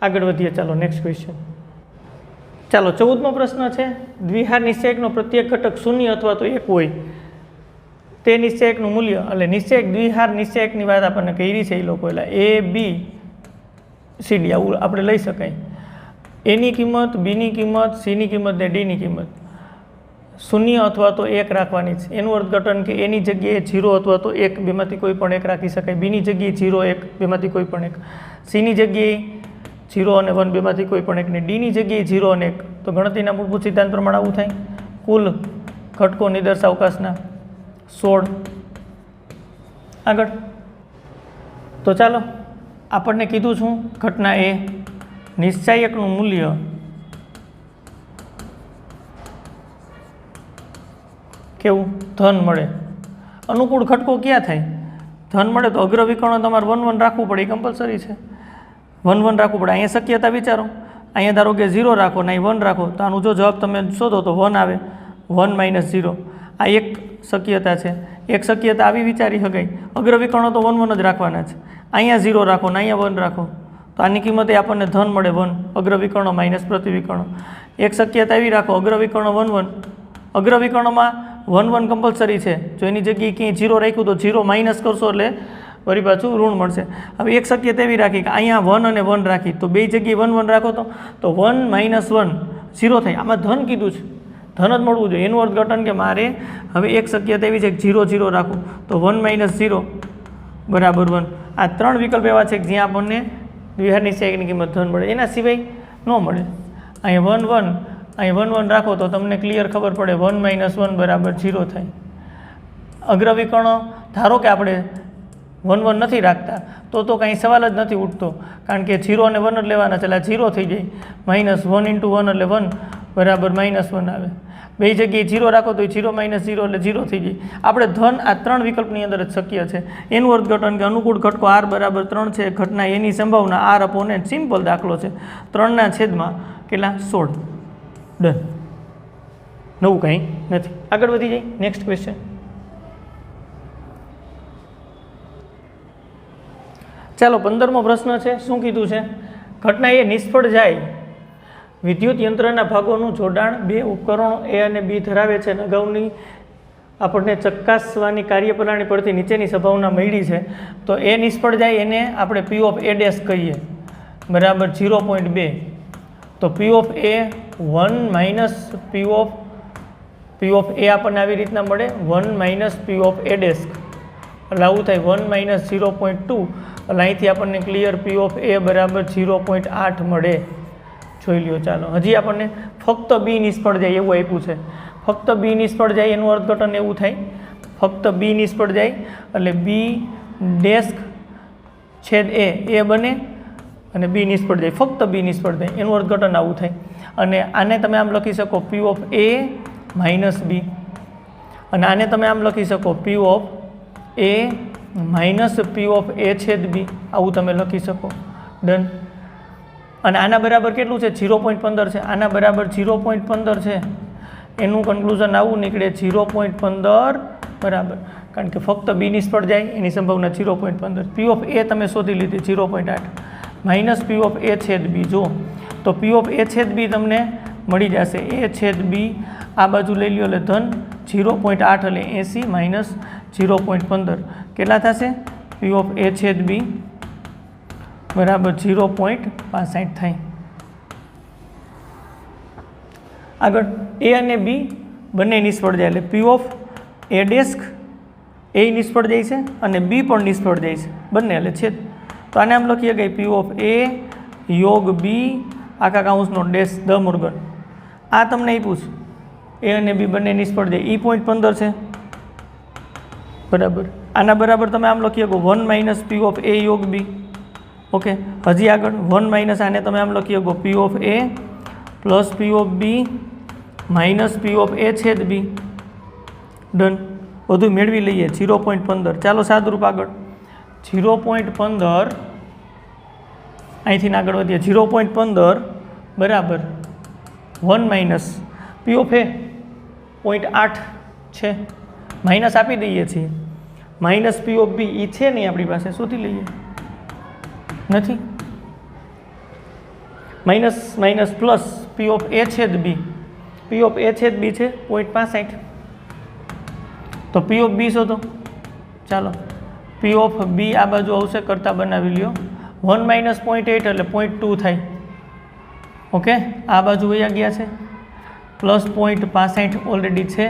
આગળ વધીએ. ચાલો નેક્સ્ટ ક્વેશ્ચન. ચાલો 14મો પ્રશ્ન છે. દ્વિહાર નિશ્ચયકનો પ્રત્યેક ઘટક શૂન્ય અથવા તો 1 હોય તે નિશ્ચયકનું મૂલ્ય, એટલે નિશ્ચયક દ્વિહાર નિશ્ચયકની વાત આપણને કરી છે એ લોકો, એટલે ABCD આવું આપણે લઈ શકાય. એની કિંમત, બીની કિંમત, સીની કિંમત ને ડીની કિંમત શૂન્ય અથવા તો 1 રાખવાની છે. એનું અર્થઘટન કે એની જગ્યાએ 0 અથવા તો 1 બેમાંથી કોઈ પણ 1 રાખી શકાય. બીની જગ્યાએ 0 1 બેમાંથી કોઈ પણ 1. સીની જગ્યાએ 0 અને 1 બેમાંથી કોઈ પણ 1 ને ડીની જગ્યાએ 0 અને 1. તો ગણતરીના મૂળભૂત સિદ્ધાંત પ્રમાણે આવું થાય. કુલ ઘટકો નિદર્શ અવકાશના 16. આગળ તો ચાલો આપણને કીધું છું ઘટના એ નિશ્ચાયકનું મૂલ્ય કેવું ધન મળે. અનુકૂળ ઘટકો ક્યાં થાય ધન મળે તો અગ્રવિકર્ણ તમારે 1 1 રાખવું પડે, એ કમ્પલસરી છે. 1 1 રાખવું પડે. અહીંયા શક્યતા વિચારો, અહીંયા ધારો કે 0 રાખો ને અહીં 1 રાખો તો આનું જો જવાબ તમે શોધો તો 1 આવે. 1 - 0 આ એક શક્યતા છે. એક શક્યતા આવી વિચારી શકાય અગ્રવિકર્ણો તો 1 1 જ રાખવાના છે. અહીંયા 0 રાખો ને અહીંયા 1 રાખો તો આની કિંમતે આપણને ધન મળે 1. અગ્રવિકર્ણો માઇનસ પ્રતિવિકર્ણો. એક શક્યતા એવી રાખો અગ્રવિકર્ણો 1 1. અગ્રવિકર્ણોમાં 1 1 કમ્પલસરી છે. જો એની જગ્યાએ ક્યાંય 0 રાખ્યું તો 0 માઇનસ કરશો એટલે વળી પાછું ઋણ મળશે. હવે એક શક્યતા એવી રાખી કે અહીંયા 1 અને 1 રાખી તો બે જગ્યાએ 1 1 રાખો તો 1 - 1 0 થાય. આમાં ધન કીધું છે, ધન જ મળવું જોઈએ. એનું અર્થઘટન કે મારે હવે એક શક્યતા એવી છે કે 0 0 રાખું તો 1 - 0 બરાબર 1. આ 3 વિકલ્પ એવા છે કે જ્યાં આપણને દ્વિહાર નિશ્ચયકની કિંમત ધન મળે, એના સિવાય ન મળે. અહીંયા 1 1 અહીં 1 1 રાખો તો તમને ક્લિયર ખબર પડે 1 - 1 બરાબર 0 થાય. અગ્રવિકર્ણો ધારો કે આપણે 1 1 નથી રાખતા તો કાંઈ સવાલ જ નથી ઉઠતો, કારણ કે 0 અને 1 જ લેવાના છે એટલે 0 થઈ જાય. -1 × 1 એટલે 1 બરાબર -1 આવે. બે જગ્યાએ 0 રાખો તો 0 - 0 એટલે 0 થઈ જાય. આપણે ધન આ 3 વિકલ્પની અંદર જ શક્ય છે. એનું અર્થઘટન કે અનુકૂળ ઘટકો r બરાબર 3 છે. ઘટના એની સંભાવના r અપોન n. સિમ્પલ દાખલો છે. 3/16 કેટલા 16. ડન. નવું કંઈ નથી. આગળ વધી જાય. Next question. ચાલો 15મો પ્રશ્ન છે. શું કીધું છે? ઘટના એ નિષ્ફળ જાય વિદ્યુત યંત્રના ભાગોનું જોડાણ બે ઉપકરણો A અને B ધરાવે છે અને અગાઉની આપણને ચકાસવાની કાર્યપ્રણાલી પરથી નીચેની સંભાવના મળી છે તો એ નિષ્ફળ જાય એને આપણે પી ઓફ એ ડેશ કહીએ બરાબર 0.2 તો P of A 1 minus P of A આપણને આવી રીતના મળે 1 minus P of A dash એટલે આવું થાય 1 માઇનસ 0.2 એટલે અહીંથી આપણને ક્લિયર પી ઓફ એ બરાબર 0.8 મળે જોઈ લ્યો ચાલો હજી આપણને ફક્ત બી નિષ્ફળ જાય એવું આપ્યું છે ફક્ત બી નિષ્ફળ જાય એનું અર્થઘટન એવું થાય ફક્ત બી નિષ્ફળ જાય એટલે બી ડેસ્ક છેદ એ બને અને બી નિષ્ફળ જાય ફક્ત બી નિષ્ફળ જાય એનું અર્થઘટન આવું થાય અને આને તમે આમ લખી શકો પી ઓફ એ માઇનસ બી અને આને તમે આમ લખી શકો P of A minus P of A છેદ બી આવું તમે લખી શકો ડન અને આના બરાબર કેટલું છે 0.15 છે આના બરાબર 0.15 છે એનું કન્ક્લુઝન આવું નીકળે 0.15 બરાબર કારણ કે ફક્ત બી નિષ્ફળ જાય એની સંભાવના 0.15 પી ઓફ એ તમે શોધી લીધી 0.8 માઇનસ પી ઓફ એ છેદ બી જો તો પી ઓફ એ છેદ બી તમને મળી જશે એ છેદ બી આ બાજુ લઈ લ્યો એટલે ધન 0.8 એટલે 80 માઇનસ 0.15 કેટલા થશે પી ઓફ એ છેદ બી બરાબર 0.65 થાય આગળ એ અને બી બંને નિષ્ફળ જાય એટલે પી ઓફ એ ડેસ્ક એ નિષ્ફળ જાય છે અને બી પણ નિષ્ફળ જાય છે બંને એટલે છેદ તો આને આમ લખીએ કે પી ઓફ એ યોગ બી આખા કાઉન્સનો ડેશ ધ મોર્ગન આ તમને આપ્યું છે એ અને બી બંને નિષ્ફળ જાય E.15 છે બરાબર આના બરાબર તમે આમ લખીએ કે 1 માઇનસ પી ઓફ એ યોગ બી ઓકે હજી આગળ 1 માઇનસ આને તમે આમ લખીએ કે P of A plus P of B minus P of A છેદ બી ડન બધું મેળવી લઈએ 0.15 ચાલો સાદરૂપ આગળ 0.15 અહીંથી આગળ વધીએ 0.15 બરાબર 1 માઇનસ પી ઓફ એ 0.8 છે માઇનસ આપી દઈએ છીએ માઇનસ પી ઓફ બી એ છે નહીં આપણી પાસે શોધી લઈએ નથી minus minus plus P of A છેદ બી પી ઓફ એ છેદ બી છે 0.65 તો પી ઓફ બી શોધો ચાલો પી ઓફ બી આ બાજુ આવશે કરતાં બનાવી લ્યો 1 માઇનસ 0.8 એટલે 0.2 થાય ઓકે આ બાજુ વયા ગયા છે પ્લસ 0.65 ઓલરેડી છે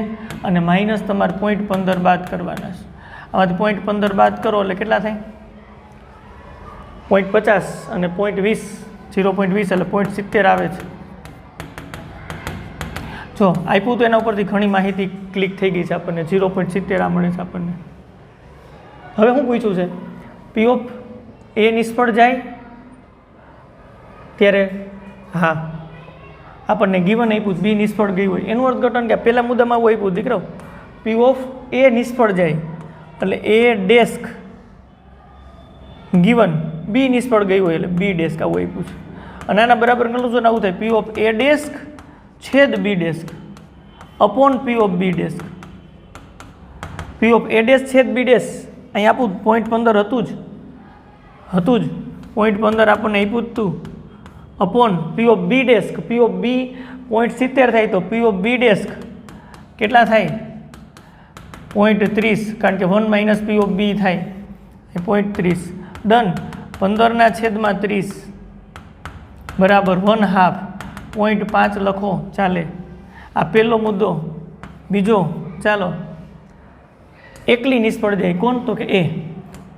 અને માઇનસ તમારે 0.15 બાદ કરવાના છે આમાંથી 0.15 બાદ કરો એટલે કેટલા થાય 0.50 અને 0.20 0.20 એટલે 0.70 આવે છે જો આપ્યું તો એના ઉપરથી ઘણી માહિતી ક્લિક થઈ ગઈ છે આપણને 0.70 આ મળે છે આપણને હવે શું પૂછ્યું છે પી ઓફ એ નિષ્ફળ જાય ત્યારે હા આપણને ગીવન આપ્યું બી નિષ્ફળ ગઈ હોય એનું અર્થઘટન કે પહેલા મુદ્દામાં આવું આપ્યું દીકરો પી ઓફ એ નિષ્ફળ જાય એટલે એ ડેસ્ક ગીવન બી નિષ્ફળ ગઈ હોય એટલે બી ડેસ્ક આવું આપ્યું છે અને આના બરાબર કન્ક્લુઝન આવું થાય પી ઓફ એ ડેસ્ક છેદ B dash upon P of B desk P of A dash છેદ બી ડેસ્ક અહીં આપું 0.15 હતું જ 0.15 આપણને આપ્યું જ હતું upon P of B desk P of B 0.70 થાય તો પી ઓફ બી ડેસ્ક કેટલા થાય 0.30 કારણ કે 1 માઇનસ પી ઓફ બી થાય 0.30 ડન 15/30 બરાબર 1/2 0.5 લખો ચાલે આ પહેલો મુદ્દો બીજો ચાલો એકલી નિષ્ફળ જાય કોણ તો કે એ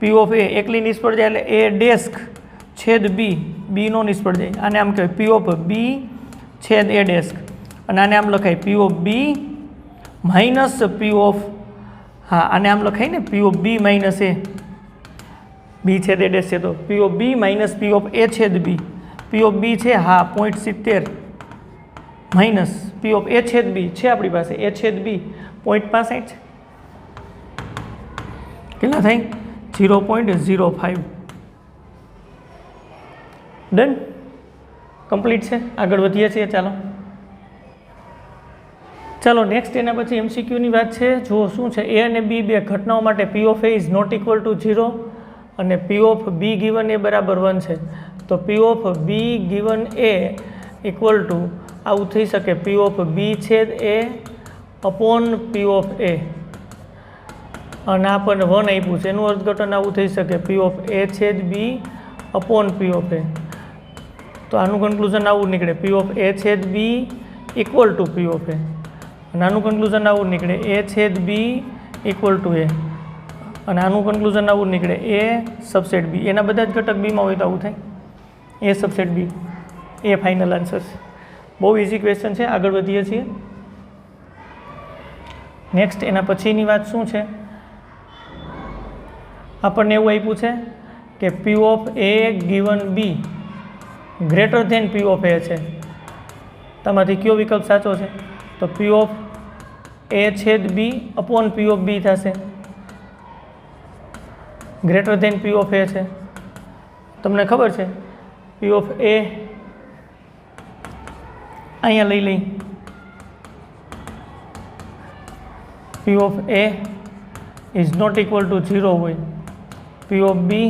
પી ઓફ એ એકલી નિષ્ફળ જાય એટલે એ ડેસ્ક છેદ બી બીનો નિષ્ફળ જાય આને આમ કહેવાય પી ઓફ બી છેદ એ ડેસ્ક અને આને આમ લખાય P of B minus P of હા આને આમ લખાય ને પી ઓફ બી માઇનસ એ બી છેદ એ ડેસ્ક છે તો P of B minus P of A છેદ બી પી ઓફ બી છે હા 0.70 માઇનસ પી ઓફ એ છેદ બી છે આપણી પાસે એ છેદ બી 0.65 કેટલા થાય 0.05 ડન કમ્પ્લીટ છે આગળ વધીએ છીએ ચાલો નેક્સ્ટ એના પછી એમસીક્યુની વાત છે જો શું છે એ અને બી બે ઘટનાઓ માટે P of A is not equal to 0 અને પી ઓફ બી ગિવન એ બરાબર 1 છે તો P of B given A equal to આવું થઈ શકે પી ઓફ બી છેદ એ અપોન પી ઓફ એ અને આપણને 1 આપ્યું છે, એનું અર્થઘટન આવું થઈ શકે પી ઓફ એ છેદ B upon P of A. તો આનું કન્ક્લુઝન આવું નીકળે પી ઓફ એ છેદ B equal to P of A. અને આનું કન્ક્લુઝન આવું નીકળે એ છેદ બી ઇક્વલ ટુ એ. અને આનું કન્ક્લુઝન આવું નીકળે એ સબસેટ બી. એના બધા જ ઘટક બીમાં હોય તો આવું થાય એ સબસેટ બી. એ ફાઇનલ આન્સર છે. બહુ ઇઝી ક્વેશ્ચન છે. આગળ વધીએ છીએ. નેક્સ્ટ એના પછીની વાત શું છે, આપણને એવું આપ્યું છે કે P of A given B greater than P of A છે. તમારાથી કયો વિકલ્પ સાચો છે? તો પી ઓફ એ છેદ બી અપોન પી ઓફ બી થશે. Greater than P of A છે. તમને ખબર છે પી ઓફ એ અહીંયા લઈ લઈ. P of A is not equal to 0 હોય, P of B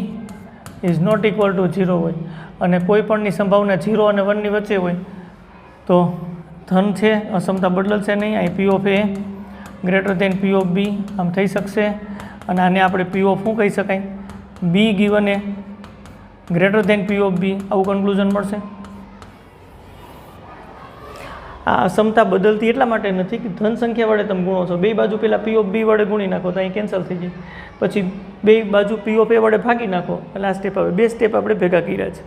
is not equal to 0 હોય અને કોઈ પણની સંભાવના 0 અને 1 ની વચ્ચે હોય તો ધન છે, અસમતા બદલશે નહીં. અહીં P of A greater than P of B આમ થઈ શકશે. અને આને આપણે પી ઓફ શું કહી શકાય? B given A greater than P of B, આવું કન્ક્લુઝન મળશે. આ અસમતા બદલતી એટલા માટે નથી કે ધન સંખ્યા વડે તમે ગુણો છો. બે બાજુ પહેલાં પી ઓફ બી વડે ગુણી નાખો તો અહીં કેન્સલ થઈ જાય. પછી બે બાજુ પી ઓફ એ વડે ભાગી નાખો એટલે આ સ્ટેપ આવે. બે સ્ટેપ આપણે ભેગા કર્યા છે.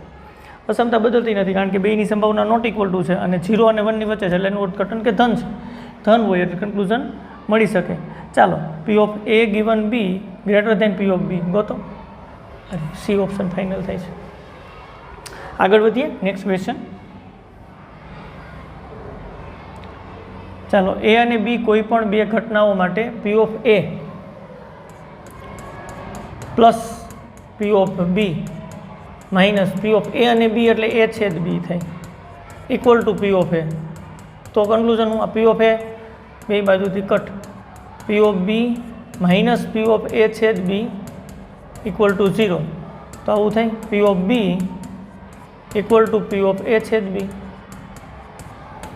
અસમતા બદલતી નથી કારણ કે બેની સંભાવના નોટ ઇક્વલ ટુ છે અને 0 અને 1 ની વચ્ચે છે એટલે એનું અર્થઘટન કે ધન છે. ધન હોય એટલે કન્ક્લુઝન મળી શકે. ચાલો P of A given B greater than P of B ગોતો. સી ઓપ્શન ફાઇનલ થાય છે. આગળ વધીએ. Next question. ચાલો એ અને બી કોઈ પણ બે ઘટનાઓ માટે P of A plus P of B minus P of A અને બી એટલે એ છેદ બી થાય equal to P of A. તો કન્ક્લુઝન હું પી ઓફ એ બે બાજુથી cut P of B minus P of A છેદ B equal to 0. તો આવું થાય P of B equal to P of A છેદ બી.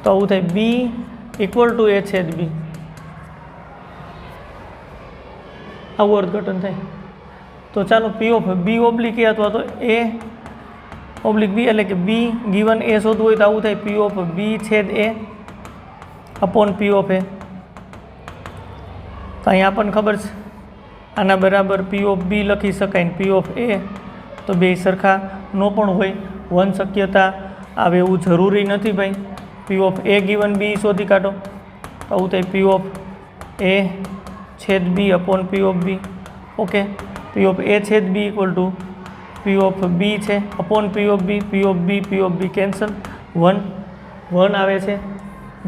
તો આવું થાય બી ઇક્વલ ટુ એ છેદ બી. આવું અર્થઘટન થાય. તો ચાલો પી ઓફ બી ઓબ્લિક એ અથવા તો એ ઓબ્લિક બી એટલે કે બી ગિવન એ શોધવું હોય તો આવું થાય પી ઓફ બી છેદ એ અપોન પી ઓફ એ. તો અહીંયા આપણને ખબર છે આના બરાબર પી ઓફ બી લખી શકાય ને પી ઓફ એ તો બે સરખા નો પણ હોય. 1 શક્યતા આવે એવું જરૂરી નથી ભાઈ. પી ઓફ એ ગિવન બી શોધી કાઢો તો આવું થાય પી ઓફ એ છેદ B upon P of B. Okay, P of A છેદ B equal to P of B છે upon P of B. P of B cancel. 1 આવે છે.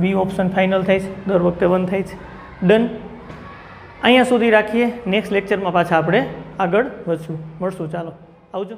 બી ઓપ્શન ફાઇનલ થાય છે. દર વખતે 1 થાય છે. ડન. અહીંયા સુધી રાખીએ. નેક્સ્ટ લેક્ચરમાં પાછા આપણે આગળ વધશું. મળશું. ચાલો આવજો.